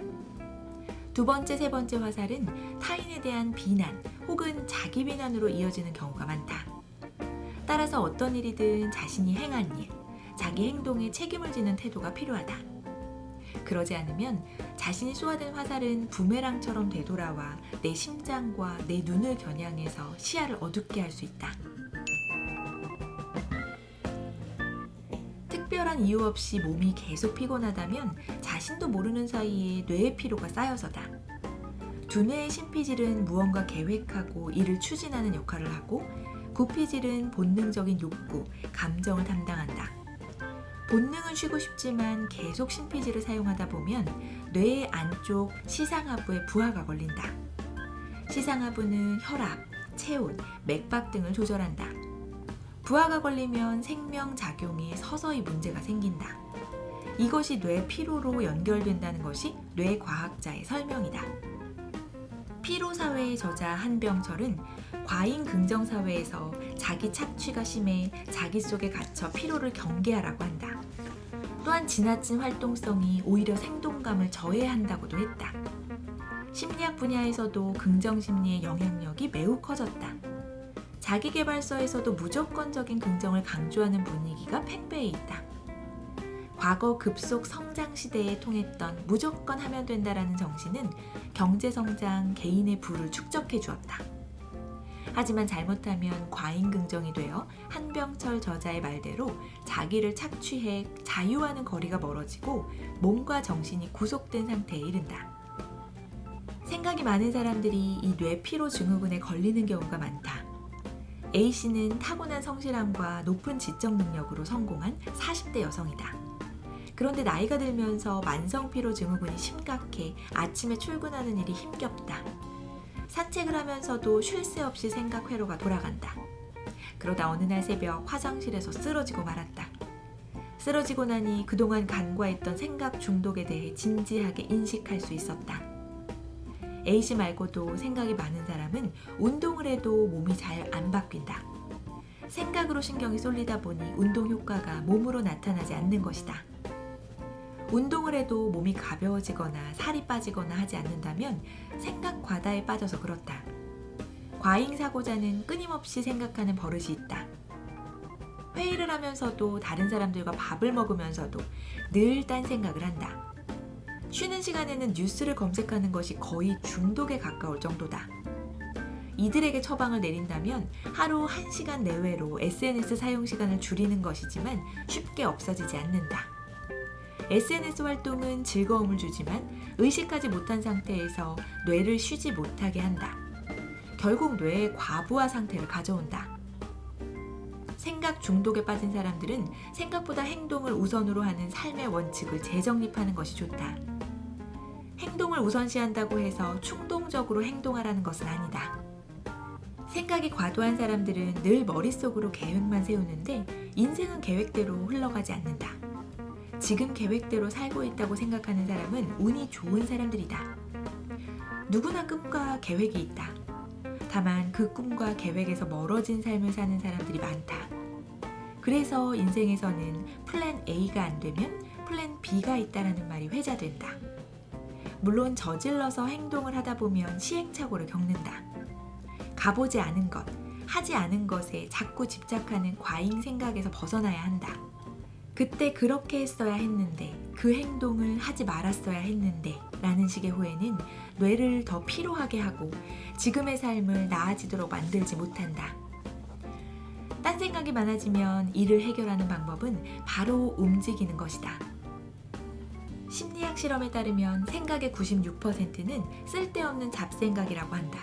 두 번째, 세 번째 화살은 타인에 대한 비난 혹은 자기 비난으로 이어지는 경우가 많다. 따라서 어떤 일이든 자신이 행한 일, 자기 행동에 책임을 지는 태도가 필요하다. 그러지 않으면 자신이 쏘아댄 화살은 부메랑처럼 되돌아와 내 심장과 내 눈을 겨냥해서 시야를 어둡게 할 수 있다. 특별한 이유 없이 몸이 계속 피곤하다면 자신도 모르는 사이에 뇌의 피로가 쌓여서다. 두뇌의 신피질은 무언가 계획하고 이를 추진하는 역할을 하고, 구피질은 본능적인 욕구, 감정을 담당한다. 본능은 쉬고 싶지만 계속 신피질을 사용하다 보면 뇌의 안쪽 시상하부에 부하가 걸린다. 시상하부는 혈압, 체온, 맥박 등을 조절한다. 부하가 걸리면 생명작용에 서서히 문제가 생긴다. 이것이 뇌 피로로 연결된다는 것이 뇌과학자의 설명이다. 피로사회의 저자 한병철은 과잉 긍정사회에서 자기 착취가 심해 자기 속에 갇혀 피로를 경계하라고 한다. 또한 지나친 활동성이 오히려 생동감을 저해한다고도 했다. 심리학 분야에서도 긍정심리의 영향력이 매우 커졌다. 자기계발서에서도 무조건적인 긍정을 강조하는 분위기가 팽배해 있다. 과거 급속 성장 시대에 통했던 무조건 하면 된다라는 정신은 경제성장, 개인의 부를 축적해 주었다. 하지만 잘못하면 과잉 긍정이 되어 한병철 저자의 말대로 자기를 착취해 자유와는 거리가 멀어지고 몸과 정신이 구속된 상태에 이른다. 생각이 많은 사람들이 이 뇌피로 증후군에 걸리는 경우가 많다. A씨는 타고난 성실함과 높은 지적 능력으로 성공한 40대 여성이다. 그런데 나이가 들면서 만성피로 증후군이 심각해 아침에 출근하는 일이 힘겹다. 산책을 하면서도 쉴 새 없이 생각 회로가 돌아간다. 그러다 어느 날 새벽 화장실에서 쓰러지고 말았다. 쓰러지고 나니 그동안 간과했던 생각 중독에 대해 진지하게 인식할 수 있었다. A씨 말고도 생각이 많은 사람은 운동을 해도 몸이 잘 안 바뀐다. 생각으로 신경이 쏠리다 보니 운동 효과가 몸으로 나타나지 않는 것이다. 운동을 해도 몸이 가벼워지거나 살이 빠지거나 하지 않는다면 생각 과다에 빠져서 그렇다. 과잉사고자는 끊임없이 생각하는 버릇이 있다. 회의를 하면서도 다른 사람들과 밥을 먹으면서도 늘 딴 생각을 한다. 쉬는 시간에는 뉴스를 검색하는 것이 거의 중독에 가까울 정도다. 이들에게 처방을 내린다면 하루 1시간 내외로 SNS 사용 시간을 줄이는 것이지만 쉽게 없어지지 않는다. SNS 활동은 즐거움을 주지만 의식하지 못한 상태에서 뇌를 쉬지 못하게 한다. 결국 뇌의 과부하 상태를 가져온다. 생각 중독에 빠진 사람들은 생각보다 행동을 우선으로 하는 삶의 원칙을 재정립하는 것이 좋다. 행동을 우선시한다고 해서 충동적으로 행동하라는 것은 아니다. 생각이 과도한 사람들은 늘 머릿속으로 계획만 세우는데 인생은 계획대로 흘러가지 않는다. 지금 계획대로 살고 있다고 생각하는 사람은 운이 좋은 사람들이다. 누구나 꿈과 계획이 있다. 다만 그 꿈과 계획에서 멀어진 삶을 사는 사람들이 많다. 그래서 인생에서는 플랜 A가 안 되면 플랜 B가 있다라는 말이 회자된다. 물론 저질러서 행동을 하다 보면 시행착오를 겪는다. 가보지 않은 것, 하지 않은 것에 자꾸 집착하는 과잉 생각에서 벗어나야 한다. 그때 그렇게 했어야 했는데, 그 행동을 하지 말았어야 했는데 라는 식의 후회는 뇌를 더 피로하게 하고 지금의 삶을 나아지도록 만들지 못한다. 딴 생각이 많아지면 이를 해결하는 방법은 바로 움직이는 것이다. 심리학 실험에 따르면 생각의 96%는 쓸데없는 잡생각이라고 한다.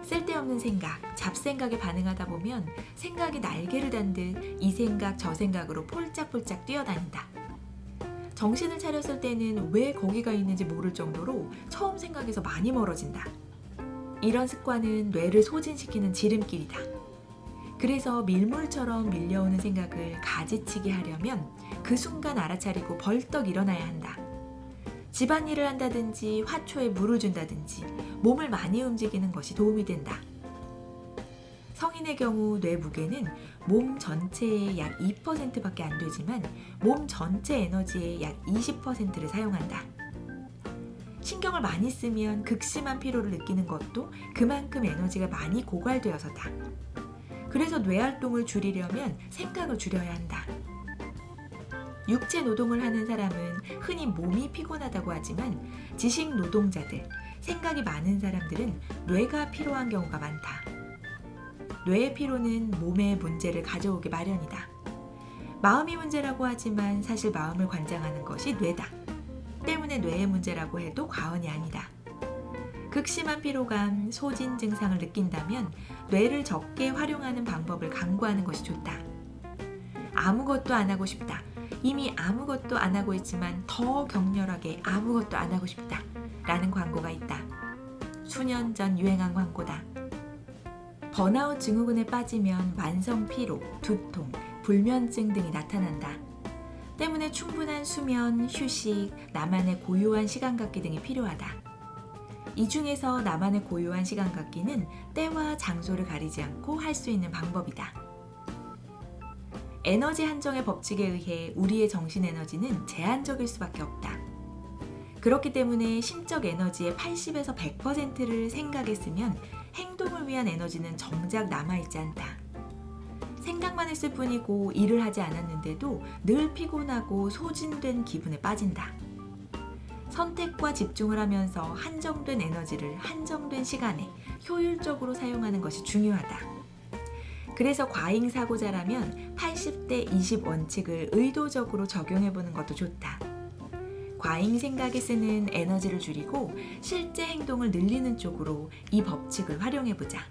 쓸데없는 생각, 잡생각에 반응하다 보면 생각이 날개를 단 듯 이 생각 저 생각으로 폴짝폴짝 뛰어다닌다. 정신을 차렸을 때는 왜 거기가 있는지 모를 정도로 처음 생각에서 많이 멀어진다. 이런 습관은 뇌를 소진시키는 지름길이다. 그래서 밀물처럼 밀려오는 생각을 가지치게 하려면 그 순간 알아차리고 벌떡 일어나야 한다. 집안일을 한다든지 화초에 물을 준다든지 몸을 많이 움직이는 것이 도움이 된다. 성인의 경우 뇌 무게는 몸 전체의 약 2%밖에 안 되지만 몸 전체 에너지의 약 20%를 사용한다. 신경을 많이 쓰면 극심한 피로를 느끼는 것도 그만큼 에너지가 많이 고갈되어서다. 그래서 뇌 활동을 줄이려면 생각을 줄여야 한다. 육체 노동을 하는 사람은 흔히 몸이 피곤하다고 하지만 지식 노동자들, 생각이 많은 사람들은 뇌가 피로한 경우가 많다. 뇌의 피로는 몸에 문제를 가져오기 마련이다. 마음이 문제라고 하지만 사실 마음을 관장하는 것이 뇌다. 때문에 뇌의 문제라고 해도 과언이 아니다. 극심한 피로감, 소진 증상을 느낀다면 뇌를 적게 활용하는 방법을 강구하는 것이 좋다. 아무것도 안 하고 싶다. 이미 아무것도 안 하고 있지만 더 격렬하게 아무것도 안 하고 싶다. 라는 광고가 있다. 수년 전 유행한 광고다. 번아웃 증후군에 빠지면 만성 피로, 두통, 불면증 등이 나타난다. 때문에 충분한 수면, 휴식, 나만의 고요한 시간 갖기 등이 필요하다. 이 중에서 나만의 고요한 시간 갖기는 때와 장소를 가리지 않고 할 수 있는 방법이다. 에너지 한정의 법칙에 의해 우리의 정신 에너지는 제한적일 수밖에 없다. 그렇기 때문에 심적 에너지의 80에서 100%를 생각에 쓰면 행동을 위한 에너지는 정작 남아있지 않다. 생각만 했을 뿐이고 일을 하지 않았는데도 늘 피곤하고 소진된 기분에 빠진다. 선택과 집중을 하면서 한정된 에너지를 한정된 시간에 효율적으로 사용하는 것이 중요하다. 그래서 과잉사고자라면 80대 20 원칙을 의도적으로 적용해보는 것도 좋다. 과잉 생각에 쓰는 에너지를 줄이고 실제 행동을 늘리는 쪽으로 이 법칙을 활용해보자.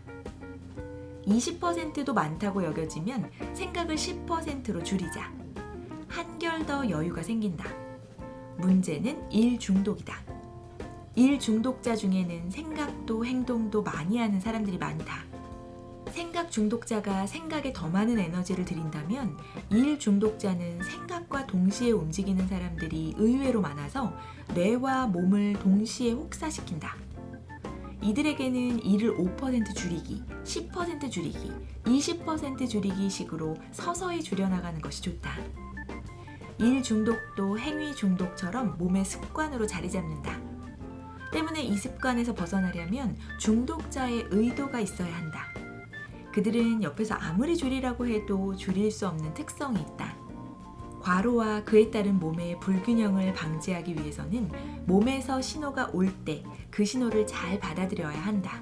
20%도 많다고 여겨지면 생각을 10%로 줄이자. 한결 더 여유가 생긴다. 문제는 일 중독이다. 일 중독자 중에는 생각도 행동도 많이 하는 사람들이 많다. 생각 중독자가 생각에 더 많은 에너지를 들인다면 일 중독자는 생각과 동시에 움직이는 사람들이 의외로 많아서 뇌와 몸을 동시에 혹사시킨다. 이들에게는 일을 5% 줄이기, 10% 줄이기, 20% 줄이기 식으로 서서히 줄여나가는 것이 좋다. 일 중독도 행위 중독처럼 몸의 습관으로 자리 잡는다. 때문에 이 습관에서 벗어나려면 중독자의 의도가 있어야 한다. 그들은 옆에서 아무리 줄이라고 해도 줄일 수 없는 특성이 있다. 과로와 그에 따른 몸의 불균형을 방지하기 위해서는 몸에서 신호가 올 때 그 신호를 잘 받아들여야 한다.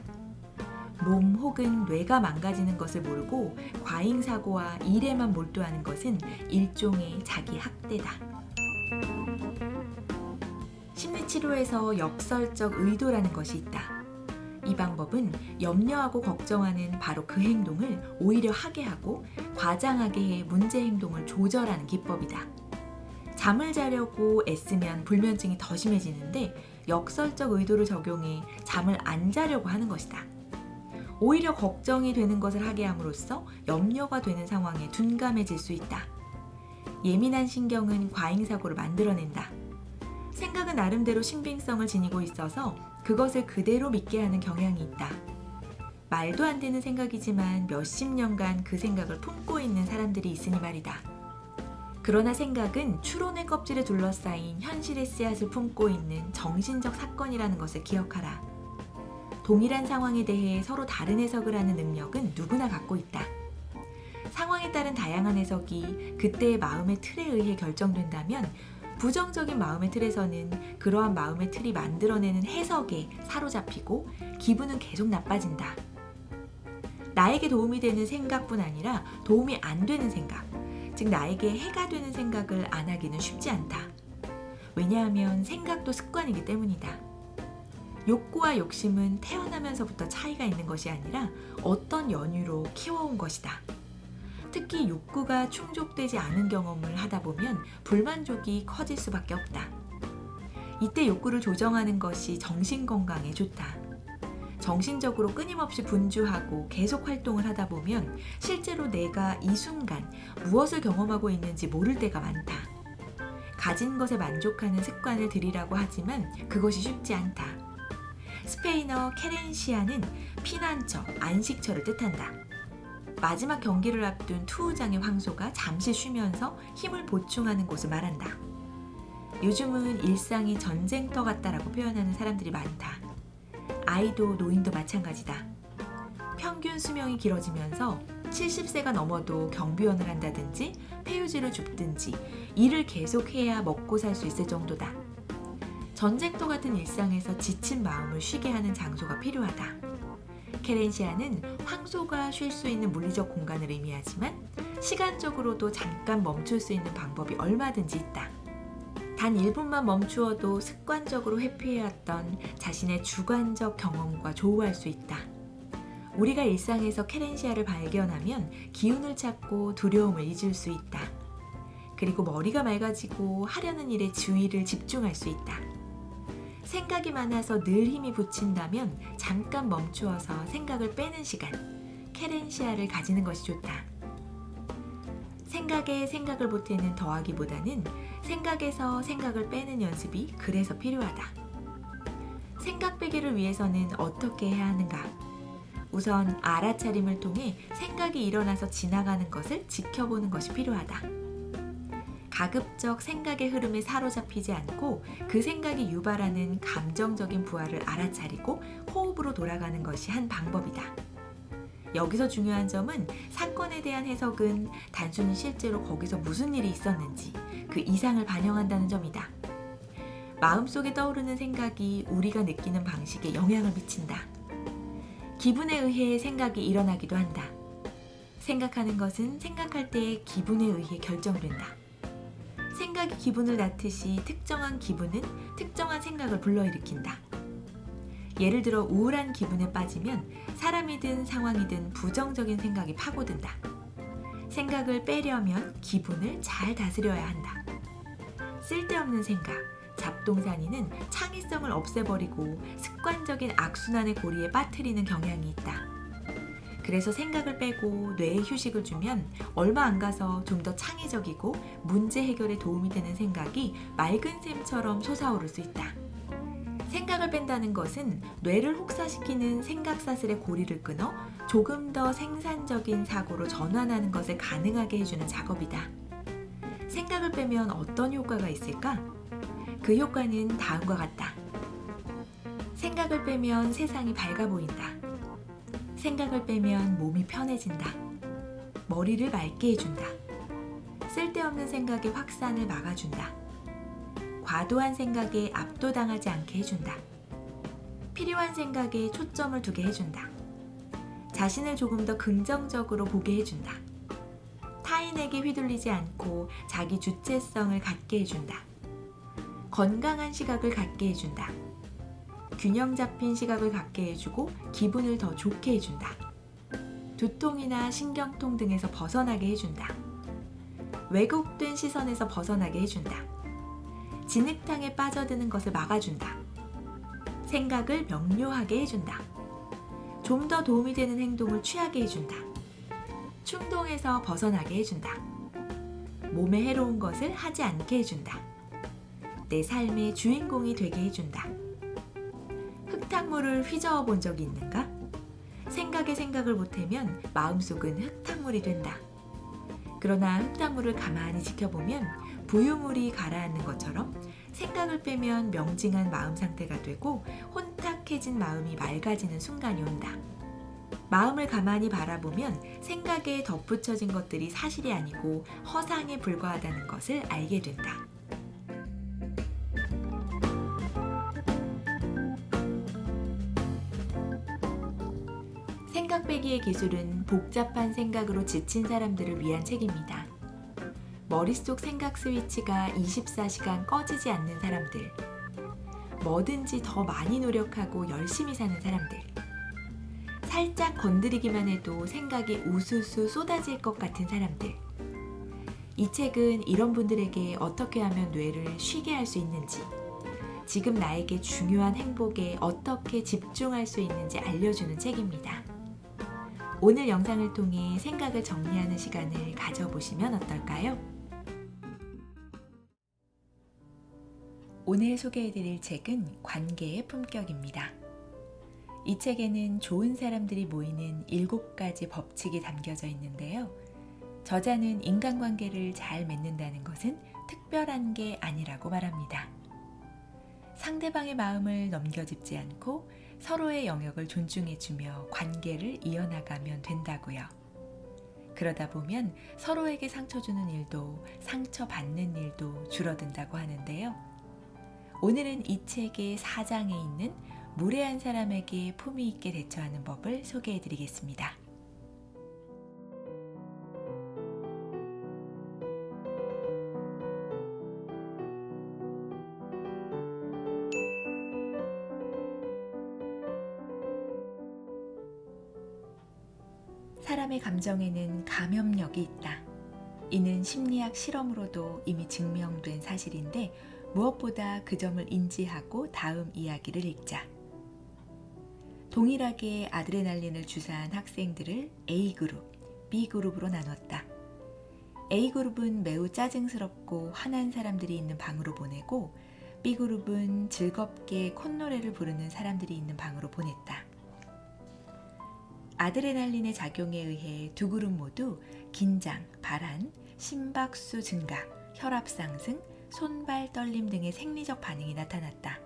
몸 혹은 뇌가 망가지는 것을 모르고 과잉사고와 일에만 몰두하는 것은 일종의 자기 학대다. 심리치료에서 역설적 의도라는 것이 있다. 이 방법은 염려하고 걱정하는 바로 그 행동을 오히려 하게 하고 과장하게 해 문제 행동을 조절하는 기법이다. 잠을 자려고 애쓰면 불면증이 더 심해지는데 역설적 의도를 적용해 잠을 안 자려고 하는 것이다. 오히려 걱정이 되는 것을 하게 함으로써 염려가 되는 상황에 둔감해질 수 있다. 예민한 신경은 과잉사고를 만들어낸다. 생각은 나름대로 신빙성을 지니고 있어서 그것을 그대로 믿게 하는 경향이 있다. 말도 안 되는 생각이지만 몇십 년간 그 생각을 품고 있는 사람들이 있으니 말이다. 그러나 생각은 추론의 껍질에 둘러싸인 현실의 씨앗을 품고 있는 정신적 사건이라는 것을 기억하라. 동일한 상황에 대해 서로 다른 해석을 하는 능력은 누구나 갖고 있다. 상황에 따른 다양한 해석이 그때의 마음의 틀에 의해 결정된다면 부정적인 마음의 틀에서는 그러한 마음의 틀이 만들어내는 해석에 사로잡히고 기분은 계속 나빠진다. 나에게 도움이 되는 생각뿐 아니라 도움이 안 되는 생각, 즉 나에게 해가 되는 생각을 안 하기는 쉽지 않다. 왜냐하면 생각도 습관이기 때문이다. 욕구와 욕심은 태어나면서부터 차이가 있는 것이 아니라 어떤 연유로 키워온 것이다. 특히 욕구가 충족되지 않은 경험을 하다 보면 불만족이 커질 수밖에 없다. 이때 욕구를 조정하는 것이 정신건강에 좋다. 정신적으로 끊임없이 분주하고 계속 활동을 하다 보면 실제로 내가 이 순간 무엇을 경험하고 있는지 모를 때가 많다. 가진 것에 만족하는 습관을 들이라고 하지만 그것이 쉽지 않다. 스페인어 케렌시아는 피난처, 안식처를 뜻한다. 마지막 경기를 앞둔 투우장의 황소가 잠시 쉬면서 힘을 보충하는 곳을 말한다. 요즘은 일상이 전쟁터 같다라고 표현하는 사람들이 많다. 아이도 노인도 마찬가지다. 평균 수명이 길어지면서 70세가 넘어도 경비원을 한다든지 폐유지를 줍든지 일을 계속해야 먹고 살 수 있을 정도다. 전쟁터 같은 일상에서 지친 마음을 쉬게 하는 장소가 필요하다. 케렌시아는 황소가 쉴 수 있는 물리적 공간을 의미하지만 시간적으로도 잠깐 멈출 수 있는 방법이 얼마든지 있다. 단 1분만 멈추어도 습관적으로 회피해왔던 자신의 주관적 경험과 조우할 수 있다. 우리가 일상에서 케렌시아를 발견하면 기운을 찾고 두려움을 잊을 수 있다. 그리고 머리가 맑아지고 하려는 일에 주의를 집중할 수 있다. 생각이 많아서 늘 힘이 붙인다면 잠깐 멈추어서 생각을 빼는 시간, 케렌시아를 가지는 것이 좋다. 생각에 생각을 보태는 더하기보다는 생각에서 생각을 빼는 연습이 그래서 필요하다. 생각 빼기를 위해서는 어떻게 해야 하는가? 우선 알아차림을 통해 생각이 일어나서 지나가는 것을 지켜보는 것이 필요하다. 가급적 생각의 흐름에 사로잡히지 않고 그 생각이 유발하는 감정적인 부하를 알아차리고 호흡으로 돌아가는 것이 한 방법이다. 여기서 중요한 점은 사건에 대한 해석은 단순히 실제로 거기서 무슨 일이 있었는지 그 이상을 반영한다는 점이다. 마음속에 떠오르는 생각이 우리가 느끼는 방식에 영향을 미친다. 기분에 의해 생각이 일어나기도 한다. 생각하는 것은 생각할 때의 기분에 의해 결정된다. 생각이 기분을 낳듯이 특정한 기분은 특정한 생각을 불러일으킨다. 예를 들어 우울한 기분에 빠지면 사람이든 상황이든 부정적인 생각이 파고든다. 생각을 빼려면 기분을 잘 다스려야 한다. 쓸데없는 생각, 잡동사니는 창의성을 없애버리고 습관적인 악순환의 고리에 빠뜨리는 경향이 있다. 그래서 생각을 빼고 뇌에 휴식을 주면 얼마 안 가서 좀 더 창의적이고 문제 해결에 도움이 되는 생각이 맑은 샘처럼 솟아오를 수 있다. 생각을 뺀다는 것은 뇌를 혹사시키는 생각사슬의 고리를 끊어 조금 더 생산적인 사고로 전환하는 것을 가능하게 해주는 작업이다. 생각을 빼면 어떤 효과가 있을까? 그 효과는 다음과 같다. 생각을 빼면 세상이 밝아 보인다. 생각을 빼면 몸이 편해진다. 머리를 맑게 해준다. 쓸데없는 생각의 확산을 막아준다. 과도한 생각에 압도당하지 않게 해준다. 필요한 생각에 초점을 두게 해준다. 자신을 조금 더 긍정적으로 보게 해준다. 타인에게 휘둘리지 않고 자기 주체성을 갖게 해준다. 건강한 시각을 갖게 해준다. 균형 잡힌 시각을 갖게 해주고 기분을 더 좋게 해준다. 두통이나 신경통 등에서 벗어나게 해준다. 왜곡된 시선에서 벗어나게 해준다. 진흙탕에 빠져드는 것을 막아준다. 생각을 명료하게 해준다. 좀 더 도움이 되는 행동을 취하게 해준다. 충동에서 벗어나게 해준다. 몸에 해로운 것을 하지 않게 해준다. 내 삶의 주인공이 되게 해준다. 흙탕물을 휘저어 본 적이 있는가? 생각에 생각을 보태면 마음속은 흙탕물이 된다. 그러나 흙탕물을 가만히 지켜보면 부유물이 가라앉는 것처럼 생각을 빼면 명징한 마음 상태가 되고 혼탁해진 마음이 맑아지는 순간이 온다. 마음을 가만히 바라보면 생각에 덧붙여진 것들이 사실이 아니고 허상에 불과하다는 것을 알게 된다. 생각 빼기의 기술은 복잡한 생각으로 지친 사람들을 위한 책입니다. 머릿속 생각 스위치가 24시간 꺼지지 않는 사람들, 뭐든지 더 많이 노력하고 열심히 사는 사람들, 살짝 건드리기만 해도 생각이 우수수 쏟아질 것 같은 사람들. 이 책은 이런 분들에게 어떻게 하면 뇌를 쉬게 할 수 있는지, 지금 나에게 중요한 행복에 어떻게 집중할 수 있는지 알려주는 책입니다. 오늘 영상을 통해 생각을 정리하는 시간을 가져보시면 어떨까요? 오늘 소개해드릴 책은 관계의 품격입니다. 이 책에는 좋은 사람들이 모이는 7가지 법칙이 담겨져 있는데요. 저자는 인간관계를 잘 맺는다는 것은 특별한 게 아니라고 말합니다. 상대방의 마음을 넘겨짚지 않고 서로의 영역을 존중해주며 관계를 이어나가면 된다고요. 그러다 보면 서로에게 상처 주는 일도 상처받는 일도 줄어든다고 하는데요. 오늘은 이 책의 4장에 있는 무례한 사람에게 품위 있게 대처하는 법을 소개해 드리겠습니다. 사람의 감정에는 감염력이 있다. 이는 심리학 실험으로도 이미 증명된 사실인데 무엇보다 그 점을 인지하고 다음 이야기를 읽자. 동일하게 아드레날린을 주사한 학생들을 A그룹, B그룹으로 나눴다. A그룹은 매우 짜증스럽고 화난 사람들이 있는 방으로 보내고 B그룹은 즐겁게 콧노래를 부르는 사람들이 있는 방으로 보냈다. 아드레날린의 작용에 의해 두 그룹 모두 긴장, 발한, 심박수 증가, 혈압 상승, 손발 떨림 등의 생리적 반응이 나타났다.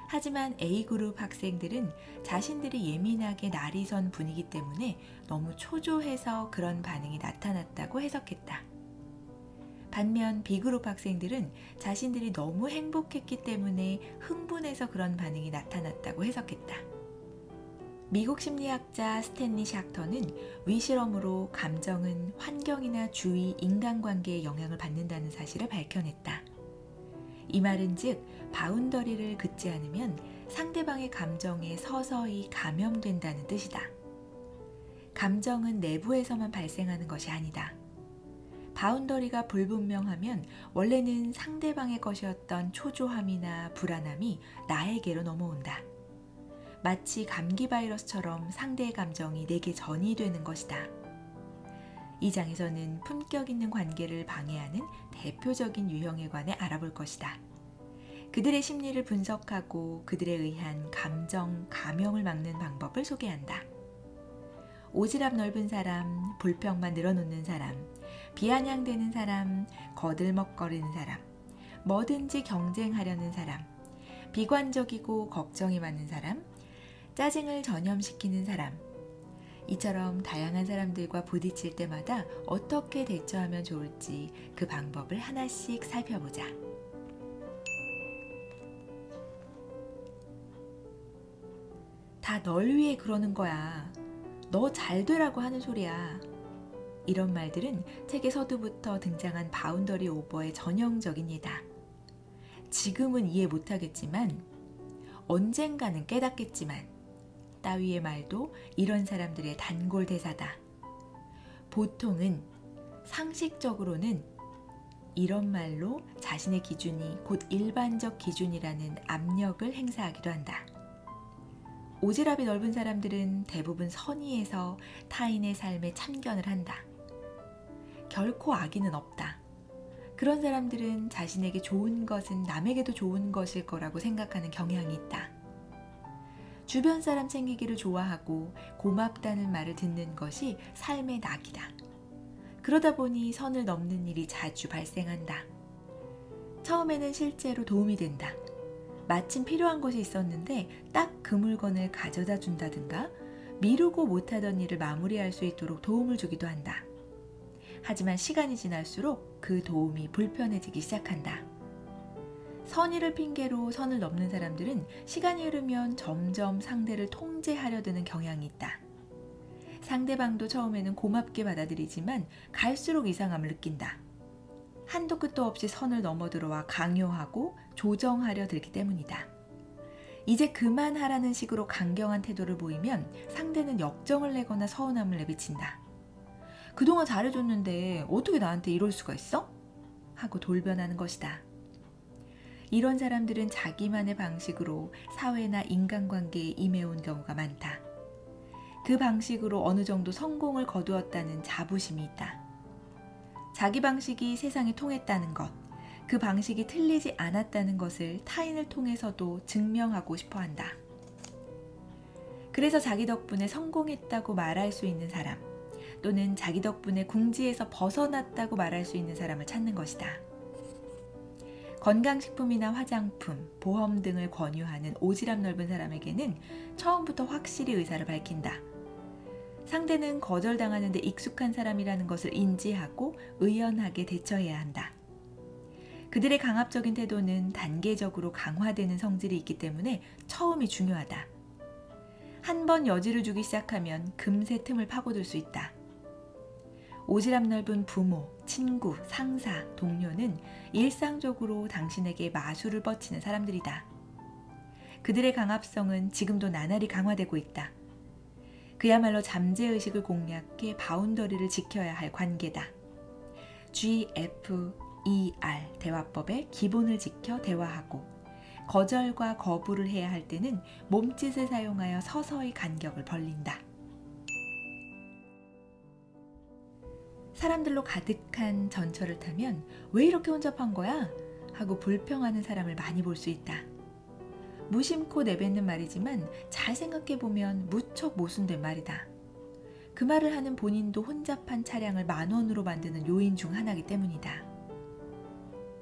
하지만 A그룹 학생들은 자신들이 예민하게 날이 선 분위기 때문에 너무 초조해서 그런 반응이 나타났다고 해석했다. 반면 B그룹 학생들은 자신들이 너무 행복했기 때문에 흥분해서 그런 반응이 나타났다고 해석했다. 미국 심리학자 스탠리 샥터는 위실험으로 감정은 환경이나 주위 인간관계에 영향을 받는다는 사실을 밝혀냈다. 이 말은 즉 바운더리를 긋지 않으면 상대방의 감정에 서서히 감염된다는 뜻이다. 감정은 내부에서만 발생하는 것이 아니다. 바운더리가 불분명하면 원래는 상대방의 것이었던 초조함이나 불안함이 나에게로 넘어온다. 마치 감기 바이러스처럼 상대의 감정이 내게 전이되는 것이다. 이 장에서는 품격 있는 관계를 방해하는 대표적인 유형에 관해 알아볼 것이다. 그들의 심리를 분석하고 그들에 의한 감정 감염을 막는 방법을 소개한다. 오지랖 넓은 사람, 불평만 늘어놓는 사람, 비아냥대는 사람, 거들먹거리는 사람, 뭐든지 경쟁하려는 사람, 비관적이고 걱정이 많은 사람, 짜증을 전염시키는 사람, 이처럼 다양한 사람들과 부딪힐 때마다 어떻게 대처하면 좋을지 그 방법을 하나씩 살펴보자. 다 널 위해 그러는 거야. 너 잘 되라고 하는 소리야. 이런 말들은 책의 서두부터 등장한 바운더리 오버의 전형적인 예다. 지금은 이해 못하겠지만 언젠가는 깨닫겠지만 따위의 말도 이런 사람들의 단골 대사다. 보통은 상식적으로는 이런 말로 자신의 기준이 곧 일반적 기준이라는 압력을 행사하기도 한다. 오지랖이 넓은 사람들은 대부분 선의해서 타인의 삶에 참견을 한다. 결코 악의는 없다. 그런 사람들은 자신에게 좋은 것은 남에게도 좋은 것일 거라고 생각하는 경향이 있다. 주변 사람 챙기기를 좋아하고 고맙다는 말을 듣는 것이 삶의 낙이다. 그러다 보니 선을 넘는 일이 자주 발생한다. 처음에는 실제로 도움이 된다. 마침 필요한 것이 있었는데 딱 그 물건을 가져다 준다든가 미루고 못하던 일을 마무리할 수 있도록 도움을 주기도 한다. 하지만 시간이 지날수록 그 도움이 불편해지기 시작한다. 선의를 핑계로 선을 넘는 사람들은 시간이 흐르면 점점 상대를 통제하려 드는 경향이 있다. 상대방도 처음에는 고맙게 받아들이지만 갈수록 이상함을 느낀다. 한도 끝도 없이 선을 넘어들어와 강요하고 조정하려 들기 때문이다. 이제 그만하라는 식으로 강경한 태도를 보이면 상대는 역정을 내거나 서운함을 내비친다. 그동안 잘해줬는데 어떻게 나한테 이럴 수가 있어? 하고 돌변하는 것이다. 이런 사람들은 자기만의 방식으로 사회나 인간관계에 임해온 경우가 많다. 그 방식으로 어느 정도 성공을 거두었다는 자부심이 있다. 자기 방식이 세상에 통했다는 것, 그 방식이 틀리지 않았다는 것을 타인을 통해서도 증명하고 싶어 한다. 그래서 자기 덕분에 성공했다고 말할 수 있는 사람, 또는 자기 덕분에 궁지에서 벗어났다고 말할 수 있는 사람을 찾는 것이다. 건강식품이나 화장품, 보험 등을 권유하는 오지랖 넓은 사람에게는 처음부터 확실히 의사를 밝힌다. 상대는 거절당하는데 익숙한 사람이라는 것을 인지하고 의연하게 대처해야 한다. 그들의 강압적인 태도는 단계적으로 강화되는 성질이 있기 때문에 처음이 중요하다. 한 번 여지를 주기 시작하면 금세 틈을 파고들 수 있다. 오지랖 넓은 부모, 친구, 상사, 동료는 일상적으로 당신에게 마술을 뻗치는 사람들이다. 그들의 강압성은 지금도 나날이 강화되고 있다. 그야말로 잠재의식을 공략해 바운더리를 지켜야 할 관계다. GFER 대화법의 기본을 지켜 대화하고 거절과 거부를 해야 할 때는 몸짓을 사용하여 서서히 간격을 벌린다. 사람들로 가득한 전철을 타면 왜 이렇게 혼잡한 거야? 하고 불평하는 사람을 많이 볼 수 있다. 무심코 내뱉는 말이지만 잘 생각해보면 무척 모순된 말이다. 그 말을 하는 본인도 혼잡한 차량을 10,000원으로 만드는 요인 중 하나이기 때문이다.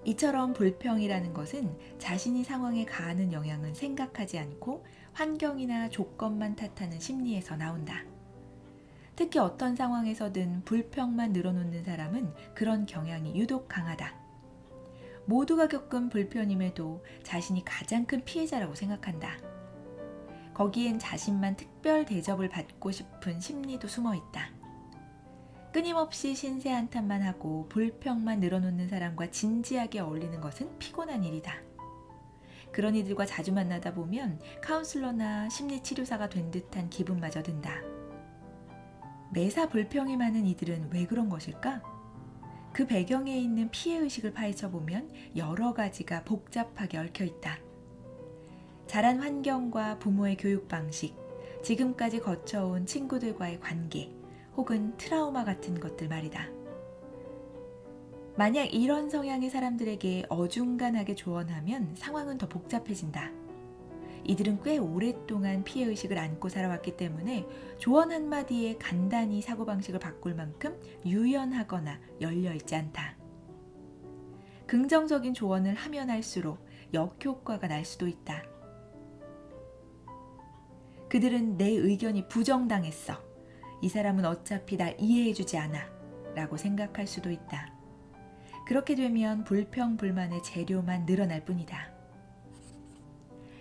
이처럼 불평이라는 것은 자신이 상황에 가하는 영향은 생각하지 않고 환경이나 조건만 탓하는 심리에서 나온다. 특히 어떤 상황에서든 불평만 늘어놓는 사람은 그런 경향이 유독 강하다. 모두가 겪은 불편임에도 자신이 가장 큰 피해자라고 생각한다. 거기엔 자신만 특별 대접을 받고 싶은 심리도 숨어 있다. 끊임없이 신세 한탄만 하고 불평만 늘어놓는 사람과 진지하게 어울리는 것은 피곤한 일이다. 그런 이들과 자주 만나다 보면 카운슬러나 심리치료사가 된 듯한 기분마저 든다. 매사 불평이 많은 이들은 왜 그런 것일까? 그 배경에 있는 피해의식을 파헤쳐보면 여러 가지가 복잡하게 얽혀있다. 자란 환경과 부모의 교육 방식, 지금까지 거쳐온 친구들과의 관계, 혹은 트라우마 같은 것들 말이다. 만약 이런 성향의 사람들에게 어중간하게 조언하면 상황은 더 복잡해진다. 이들은 꽤 오랫동안 피해의식을 안고 살아왔기 때문에 조언 한마디에 간단히 사고방식을 바꿀 만큼 유연하거나 열려있지 않다. 긍정적인 조언을 하면 할수록 역효과가 날 수도 있다. 그들은 내 의견이 부정당했어. 이 사람은 어차피 날 이해해주지 않아. 라고 생각할 수도 있다. 그렇게 되면 불평불만의 재료만 늘어날 뿐이다.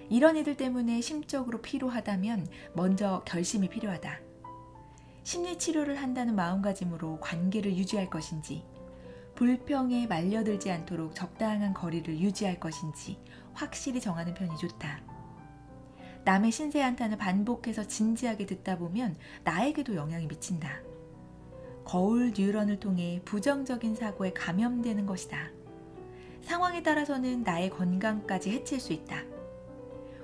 이런 이들 때문에 심적으로 피로하다면 먼저 결심이 필요하다. 심리치료를 한다는 마음가짐으로 관계를 유지할 것인지, 불평에 말려들지 않도록 적당한 거리를 유지할 것인지 확실히 정하는 편이 좋다. 남의 신세 한탄을 반복해서 진지하게 듣다 보면 나에게도 영향이 미친다. 거울 뉴런을 통해 부정적인 사고에 감염되는 것이다. 상황에 따라서는 나의 건강까지 해칠 수 있다.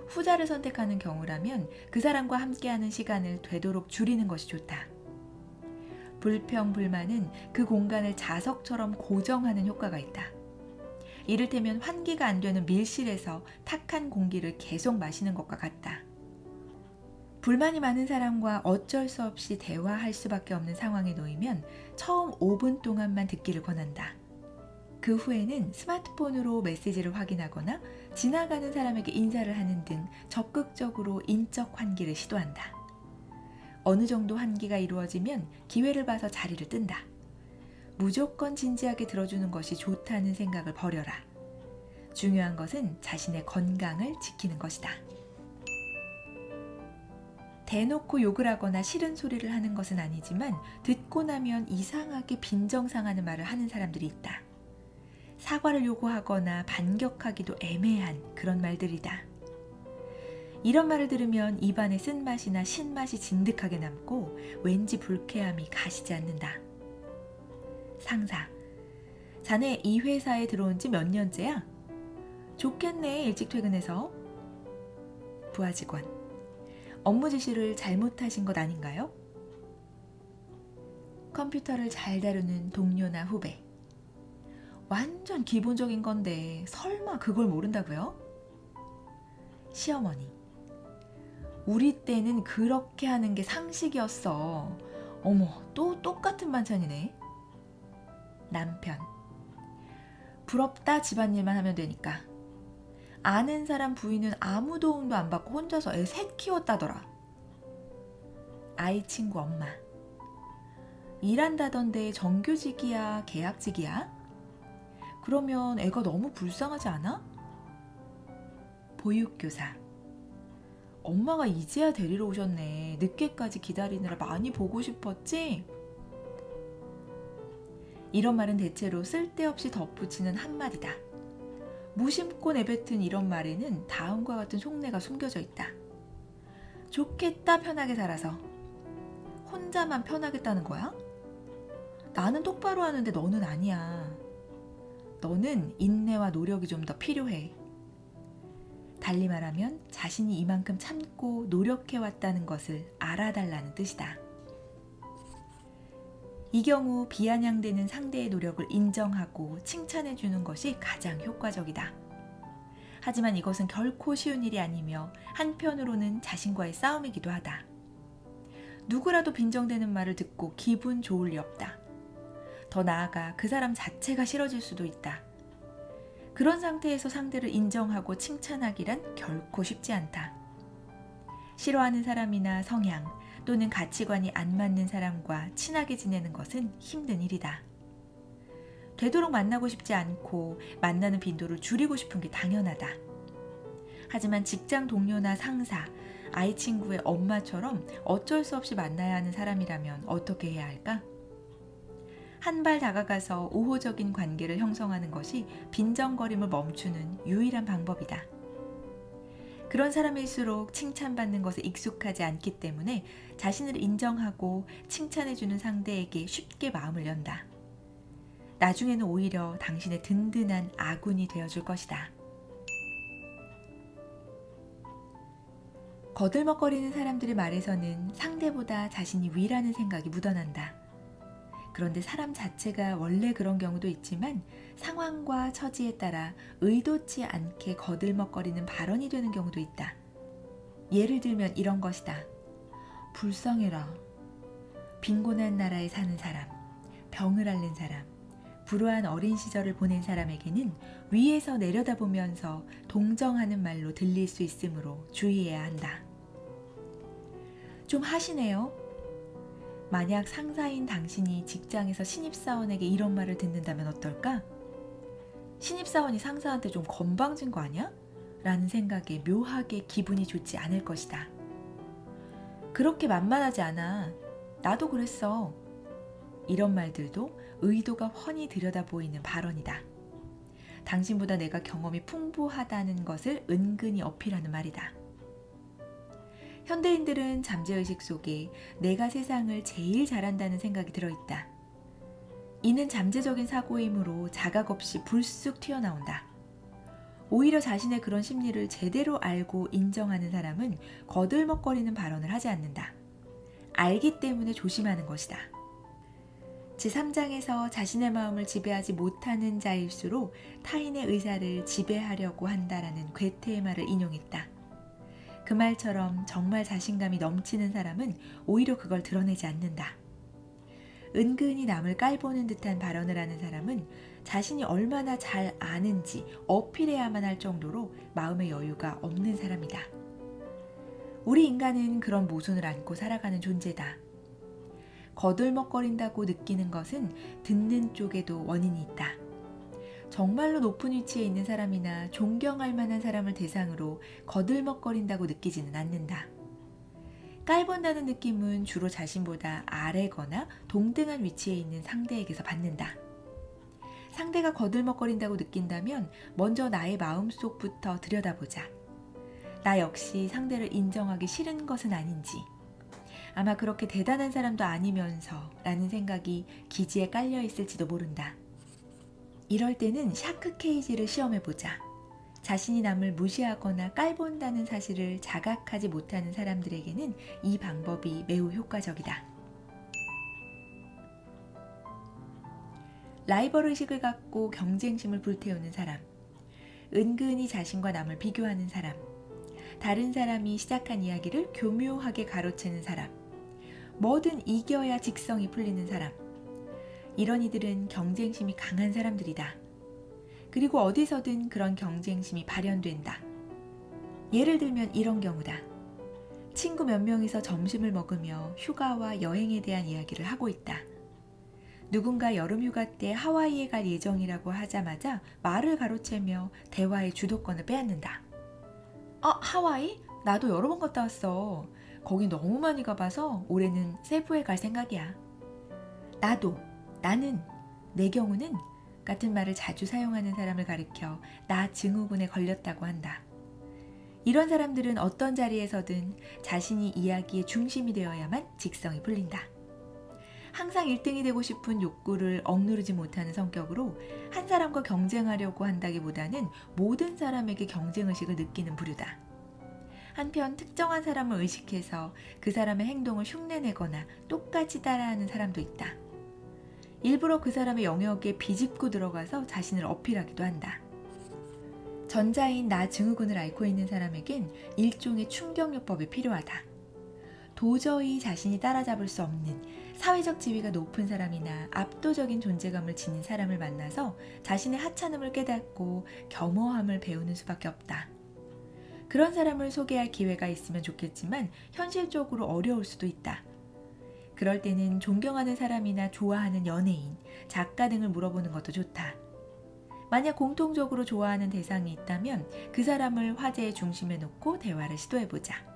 후자를 선택하는 경우라면 그 사람과 함께하는 시간을 되도록 줄이는 것이 좋다. 불평, 불만은 그 공간을 자석처럼 고정하는 효과가 있다. 이를테면 환기가 안 되는 밀실에서 탁한 공기를 계속 마시는 것과 같다. 불만이 많은 사람과 어쩔 수 없이 대화할 수밖에 없는 상황에 놓이면 처음 5분 동안만 듣기를 권한다. 그 후에는 스마트폰으로 메시지를 확인하거나 지나가는 사람에게 인사를 하는 등 적극적으로 인적 환기를 시도한다. 어느 정도 환기가 이루어지면 기회를 봐서 자리를 뜬다. 무조건 진지하게 들어주는 것이 좋다는 생각을 버려라. 중요한 것은 자신의 건강을 지키는 것이다. 대놓고 욕을 하거나 싫은 소리를 하는 것은 아니지만 듣고 나면 이상하게 빈정상하는 말을 하는 사람들이 있다. 사과를 요구하거나 반격하기도 애매한 그런 말들이다. 이런 말을 들으면 입안에 쓴맛이나 신맛이 진득하게 남고 왠지 불쾌함이 가시지 않는다. 상사, 자네 이 회사에 들어온 지 몇 년째야? 좋겠네, 일찍 퇴근해서. 부하 직원, 업무 지시를 잘못하신 것 아닌가요? 컴퓨터를 잘 다루는 동료나 후배, 완전 기본적인 건데 설마 그걸 모른다고요? 시어머니, 우리 때는 그렇게 하는 게 상식이었어. 어머, 또 똑같은 반찬이네. 남편, 부럽다, 집안일만 하면 되니까. 아는 사람 부인은 아무 도움도 안 받고 혼자서 애 셋 키웠다더라. 아이 친구 엄마, 일한다던데 정규직이야, 계약직이야? 그러면 애가 너무 불쌍하지 않아? 보육교사. 엄마가 이제야 데리러 오셨네. 늦게까지 기다리느라 많이 보고 싶었지? 이런 말은 대체로 쓸데없이 덧붙이는 한마디다. 무심코 내뱉은 이런 말에는 다음과 같은 속내가 숨겨져 있다. 좋겠다, 편하게 살아서. 혼자만 편하겠다는 거야? 나는 똑바로 하는데 너는 아니야. 너는 인내와 노력이 좀 더 필요해. 달리 말하면 자신이 이만큼 참고 노력해왔다는 것을 알아달라는 뜻이다. 이 경우 비아냥대는 상대의 노력을 인정하고 칭찬해주는 것이 가장 효과적이다. 하지만 이것은 결코 쉬운 일이 아니며 한편으로는 자신과의 싸움이기도 하다. 누구라도 빈정대는 말을 듣고 기분 좋을 리 없다. 더 나아가 그 사람 자체가 싫어질 수도 있다. 그런 상태에서 상대를 인정하고 칭찬하기란 결코 쉽지 않다. 싫어하는 사람이나 성향 또는 가치관이 안 맞는 사람과 친하게 지내는 것은 힘든 일이다. 되도록 만나고 싶지 않고 만나는 빈도를 줄이고 싶은 게 당연하다. 하지만 직장 동료나 상사, 아이 친구의 엄마처럼 어쩔 수 없이 만나야 하는 사람이라면 어떻게 해야 할까? 한 발 다가가서 우호적인 관계를 형성하는 것이 빈정거림을 멈추는 유일한 방법이다. 그런 사람일수록 칭찬받는 것에 익숙하지 않기 때문에 자신을 인정하고 칭찬해주는 상대에게 쉽게 마음을 연다. 나중에는 오히려 당신의 든든한 아군이 되어줄 것이다. 거들먹거리는 사람들의 말에서는 상대보다 자신이 위라는 생각이 묻어난다. 그런데 사람 자체가 원래 그런 경우도 있지만 상황과 처지에 따라 의도치 않게 거들먹거리는 발언이 되는 경우도 있다. 예를 들면 이런 것이다. 불쌍해라. 빈곤한 나라에 사는 사람, 병을 앓는 사람, 불우한 어린 시절을 보낸 사람에게는 위에서 내려다보면서 동정하는 말로 들릴 수 있으므로 주의해야 한다. 좀 하시네요. 만약 상사인 당신이 직장에서 신입사원에게 이런 말을 듣는다면 어떨까? 신입사원이 상사한테 좀 건방진 거 아니야? 라는 생각에 묘하게 기분이 좋지 않을 것이다. 그렇게 만만하지 않아. 나도 그랬어. 이런 말들도 의도가 훤히 들여다 보이는 발언이다. 당신보다 내가 경험이 풍부하다는 것을 은근히 어필하는 말이다. 현대인들은 잠재의식 속에 내가 세상을 제일 잘한다는 생각이 들어있다. 이는 잠재적인 사고이므로 자각 없이 불쑥 튀어나온다. 오히려 자신의 그런 심리를 제대로 알고 인정하는 사람은 거들먹거리는 발언을 하지 않는다. 알기 때문에 조심하는 것이다. 제3장에서 자신의 마음을 지배하지 못하는 자일수록 타인의 의사를 지배하려고 한다라는 괴테의 말을 인용했다. 그 말처럼 정말 자신감이 넘치는 사람은 오히려 그걸 드러내지 않는다. 은근히 남을 깔보는 듯한 발언을 하는 사람은 자신이 얼마나 잘 아는지 어필해야만 할 정도로 마음의 여유가 없는 사람이다. 우리 인간은 그런 모순을 안고 살아가는 존재다. 거들먹거린다고 느끼는 것은 듣는 쪽에도 원인이 있다. 정말로 높은 위치에 있는 사람이나 존경할 만한 사람을 대상으로 거들먹거린다고 느끼지는 않는다. 깔본다는 느낌은 주로 자신보다 아래거나 동등한 위치에 있는 상대에게서 받는다. 상대가 거들먹거린다고 느낀다면 먼저 나의 마음속부터 들여다보자. 나 역시 상대를 인정하기 싫은 것은 아닌지, 아마 그렇게 대단한 사람도 아니면서 라는 생각이 기지에 깔려 있을지도 모른다. 이럴 때는 샤크 케이지를 시험해보자. 자신이 남을 무시하거나 깔본다는 사실을 자각하지 못하는 사람들에게는 이 방법이 매우 효과적이다. 라이벌 의식을 갖고 경쟁심을 불태우는 사람, 은근히 자신과 남을 비교하는 사람, 다른 사람이 시작한 이야기를 교묘하게 가로채는 사람, 뭐든 이겨야 직성이 풀리는 사람, 이런 이들은 경쟁심이 강한 사람들이다. 그리고 어디서든 그런 경쟁심이 발현된다. 예를 들면 이런 경우다. 친구 몇 명이서 점심을 먹으며 휴가와 여행에 대한 이야기를 하고 있다. 누군가 여름휴가 때 하와이에 갈 예정이라고 하자마자 말을 가로채며 대화의 주도권을 빼앗는다. 하와이? 나도 여러 번 갔다 왔어. 거기 너무 많이 가봐서 올해는 세부에 갈 생각이야. 나도, 나는, 내 경우는 같은 말을 자주 사용하는 사람을 가리켜 나 증후군에 걸렸다고 한다. 이런 사람들은 어떤 자리에서든 자신이 이야기의 중심이 되어야만 직성이 풀린다. 항상 1등이 되고 싶은 욕구를 억누르지 못하는 성격으로 한 사람과 경쟁하려고 한다기보다는 모든 사람에게 경쟁의식을 느끼는 부류다. 한편 특정한 사람을 의식해서 그 사람의 행동을 흉내내거나 똑같이 따라하는 사람도 있다. 일부러 그 사람의 영역에 비집고 들어가서 자신을 어필하기도 한다. 전자인 나 증후군을 앓고 있는 사람에겐 일종의 충격요법이 필요하다. 도저히 자신이 따라잡을 수 없는 사회적 지위가 높은 사람이나 압도적인 존재감을 지닌 사람을 만나서 자신의 하찮음을 깨닫고 겸허함을 배우는 수밖에 없다. 그런 사람을 소개할 기회가 있으면 좋겠지만 현실적으로 어려울 수도 있다. 그럴 때는 존경하는 사람이나 좋아하는 연예인, 작가 등을 물어보는 것도 좋다. 만약 공통적으로 좋아하는 대상이 있다면 그 사람을 화제의 중심에 놓고 대화를 시도해보자.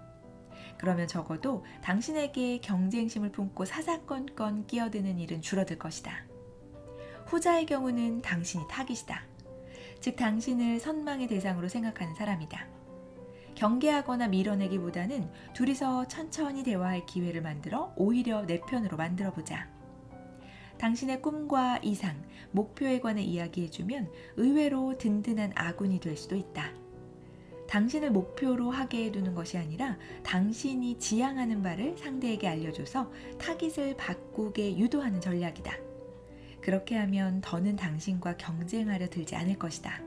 그러면 적어도 당신에게 경쟁심을 품고 사사건건 끼어드는 일은 줄어들 것이다. 후자의 경우는 당신이 타깃이다. 즉 당신을 선망의 대상으로 생각하는 사람이다. 경계하거나 밀어내기보다는 둘이서 천천히 대화할 기회를 만들어 오히려 내 편으로 만들어보자. 당신의 꿈과 이상, 목표에 관해 이야기해주면 의외로 든든한 아군이 될 수도 있다. 당신을 목표로 하게 해두는 것이 아니라 당신이 지향하는 바를 상대에게 알려줘서 타깃을 바꾸게 유도하는 전략이다. 그렇게 하면 더는 당신과 경쟁하려 들지 않을 것이다.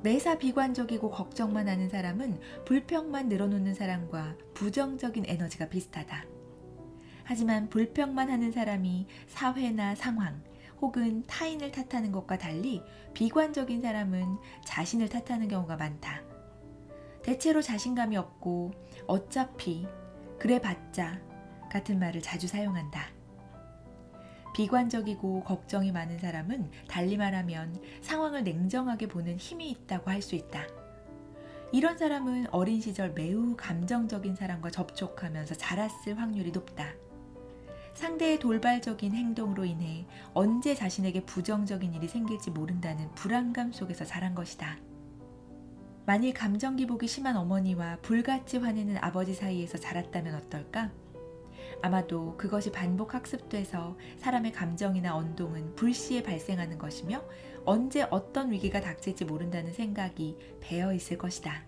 매사 비관적이고 걱정만 하는 사람은 불평만 늘어놓는 사람과 부정적인 에너지가 비슷하다. 하지만 불평만 하는 사람이 사회나 상황 혹은 타인을 탓하는 것과 달리 비관적인 사람은 자신을 탓하는 경우가 많다. 대체로 자신감이 없고 어차피, 그래봤자 같은 말을 자주 사용한다. 비관적이고 걱정이 많은 사람은 달리 말하면 상황을 냉정하게 보는 힘이 있다고 할 수 있다. 이런 사람은 어린 시절 매우 감정적인 사람과 접촉하면서 자랐을 확률이 높다. 상대의 돌발적인 행동으로 인해 언제 자신에게 부정적인 일이 생길지 모른다는 불안감 속에서 자란 것이다. 만일 감정 기복이 심한 어머니와 불같이 화내는 아버지 사이에서 자랐다면 어떨까? 아마도 그것이 반복 학습돼서 사람의 감정이나 언동은 불시에 발생하는 것이며 언제 어떤 위기가 닥칠지 모른다는 생각이 배어 있을 것이다.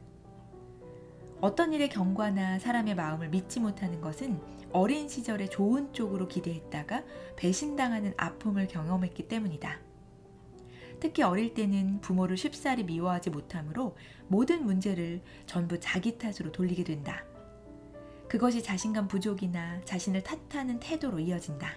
어떤 일의 경과나 사람의 마음을 믿지 못하는 것은 어린 시절에 좋은 쪽으로 기대했다가 배신당하는 아픔을 경험했기 때문이다. 특히 어릴 때는 부모를 쉽사리 미워하지 못하므로 모든 문제를 전부 자기 탓으로 돌리게 된다. 그것이 자신감 부족이나 자신을 탓하는 태도로 이어진다.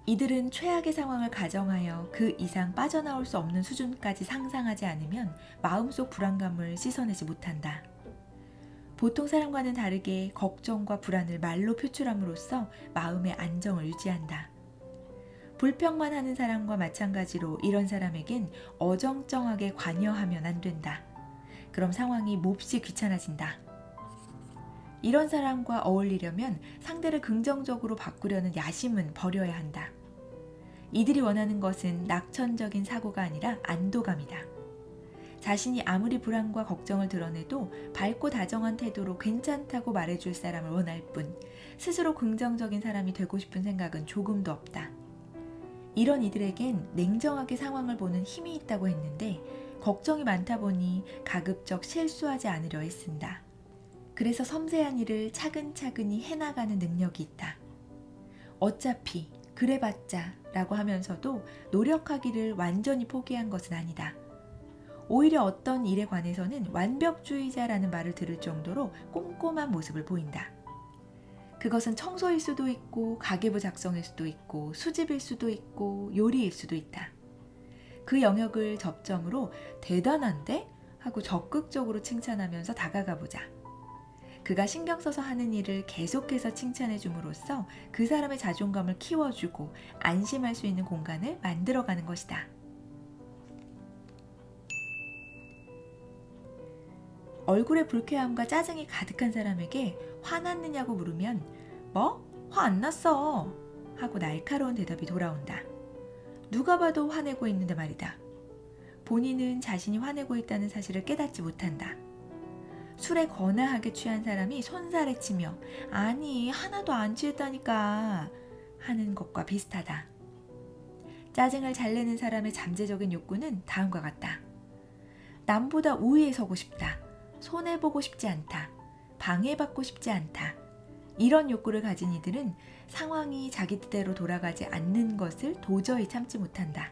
이들은 최악의 상황을 가정하여 그 이상 빠져나올 수 없는 수준까지 상상하지 않으면 마음속 불안감을 씻어내지 못한다. 보통 사람과는 다르게 걱정과 불안을 말로 표출함으로써 마음의 안정을 유지한다. 불평만 하는 사람과 마찬가지로 이런 사람에겐 어정쩡하게 관여하면 안 된다. 그럼 상황이 몹시 귀찮아진다. 이런 사람과 어울리려면 상대를 긍정적으로 바꾸려는 야심은 버려야 한다. 이들이 원하는 것은 낙천적인 사고가 아니라 안도감이다. 자신이 아무리 불안과 걱정을 드러내도 밝고 다정한 태도로 괜찮다고 말해줄 사람을 원할 뿐 스스로 긍정적인 사람이 되고 싶은 생각은 조금도 없다. 이런 이들에겐 냉정하게 상황을 보는 힘이 있다고 했는데 걱정이 많다 보니 가급적 실수하지 않으려 애쓴다. 그래서 섬세한 일을 차근차근히 해나가는 능력이 있다. 어차피 그래봤자 라고 하면서도 노력하기를 완전히 포기한 것은 아니다. 오히려 어떤 일에 관해서는 완벽주의자라는 말을 들을 정도로 꼼꼼한 모습을 보인다. 그것은 청소일 수도 있고 가계부 작성일 수도 있고 수집일 수도 있고 요리일 수도 있다. 그 영역을 접점으로 대단한데? 하고 적극적으로 칭찬하면서 다가가 보자. 그가 신경 써서 하는 일을 계속해서 칭찬해 줌으로써 그 사람의 자존감을 키워주고 안심할 수 있는 공간을 만들어가는 것이다. 얼굴에 불쾌함과 짜증이 가득한 사람에게 화났느냐고 물으면 뭐? 화 안 났어 하고 날카로운 대답이 돌아온다. 누가 봐도 화내고 있는데 말이다. 본인은 자신이 화내고 있다는 사실을 깨닫지 못한다. 술에 거나하게 취한 사람이 손살에 치며 아니 하나도 안 취했다니까 하는 것과 비슷하다. 짜증을 잘 내는 사람의 잠재적인 욕구는 다음과 같다. 남보다 우위에 서고 싶다. 손해보고 싶지 않다. 방해받고 싶지 않다. 이런 욕구를 가진 이들은 상황이 자기 뜻대로 돌아가지 않는 것을 도저히 참지 못한다.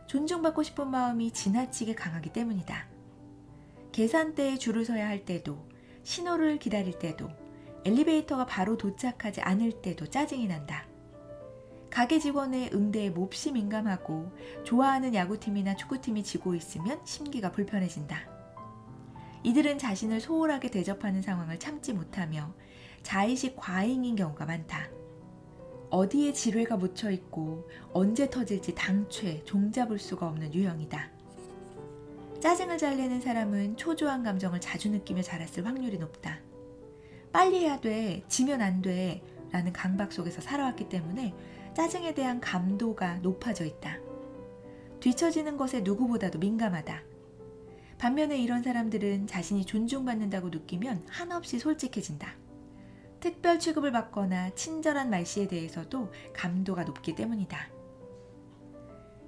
존중받고 싶은 마음이 지나치게 강하기 때문이다. 계산대에 줄을 서야 할 때도, 신호를 기다릴 때도, 엘리베이터가 바로 도착하지 않을 때도 짜증이 난다. 가게 직원의 응대에 몹시 민감하고 좋아하는 야구팀이나 축구팀이 지고 있으면 심기가 불편해진다. 이들은 자신을 소홀하게 대접하는 상황을 참지 못하며 자의식 과잉인 경우가 많다. 어디에 지뢰가 묻혀있고 언제 터질지 당최 종잡을 수가 없는 유형이다. 짜증을 잘 내는 사람은 초조한 감정을 자주 느끼며 자랐을 확률이 높다. 빨리 해야 돼, 지면 안 돼 라는 강박 속에서 살아왔기 때문에 짜증에 대한 감도가 높아져 있다. 뒤처지는 것에 누구보다도 민감하다. 반면에 이런 사람들은 자신이 존중받는다고 느끼면 한없이 솔직해진다. 특별 취급을 받거나 친절한 말씨에 대해서도 감도가 높기 때문이다.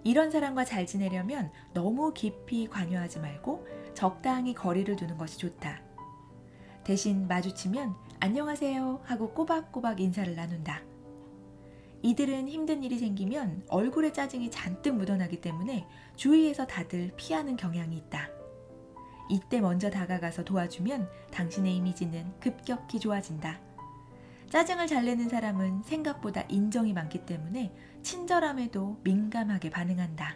이런 사람과 잘 지내려면 너무 깊이 관여하지 말고 적당히 거리를 두는 것이 좋다. 대신 마주치면 안녕하세요 하고 꼬박꼬박 인사를 나눈다. 이들은 힘든 일이 생기면 얼굴에 짜증이 잔뜩 묻어나기 때문에 주위에서 다들 피하는 경향이 있다. 이때 먼저 다가가서 도와주면 당신의 이미지는 급격히 좋아진다. 짜증을 잘 내는 사람은 생각보다 인정이 많기 때문에 친절함에도 민감하게 반응한다.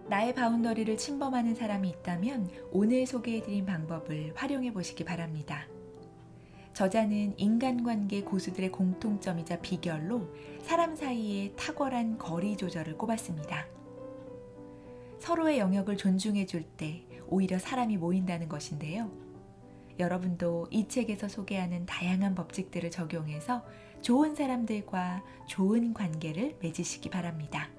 나의 바운더리를 침범하는 사람이 있다면 오늘 소개해드린 방법을 활용해 보시기 바랍니다. 저자는 인간관계 고수들의 공통점이자 비결로 사람 사이의 탁월한 거리 조절을 꼽았습니다. 서로의 영역을 존중해 줄 때 오히려 사람이 모인다는 것인데요. 여러분도 이 책에서 소개하는 다양한 법칙들을 적용해서 좋은 사람들과 좋은 관계를 맺으시기 바랍니다.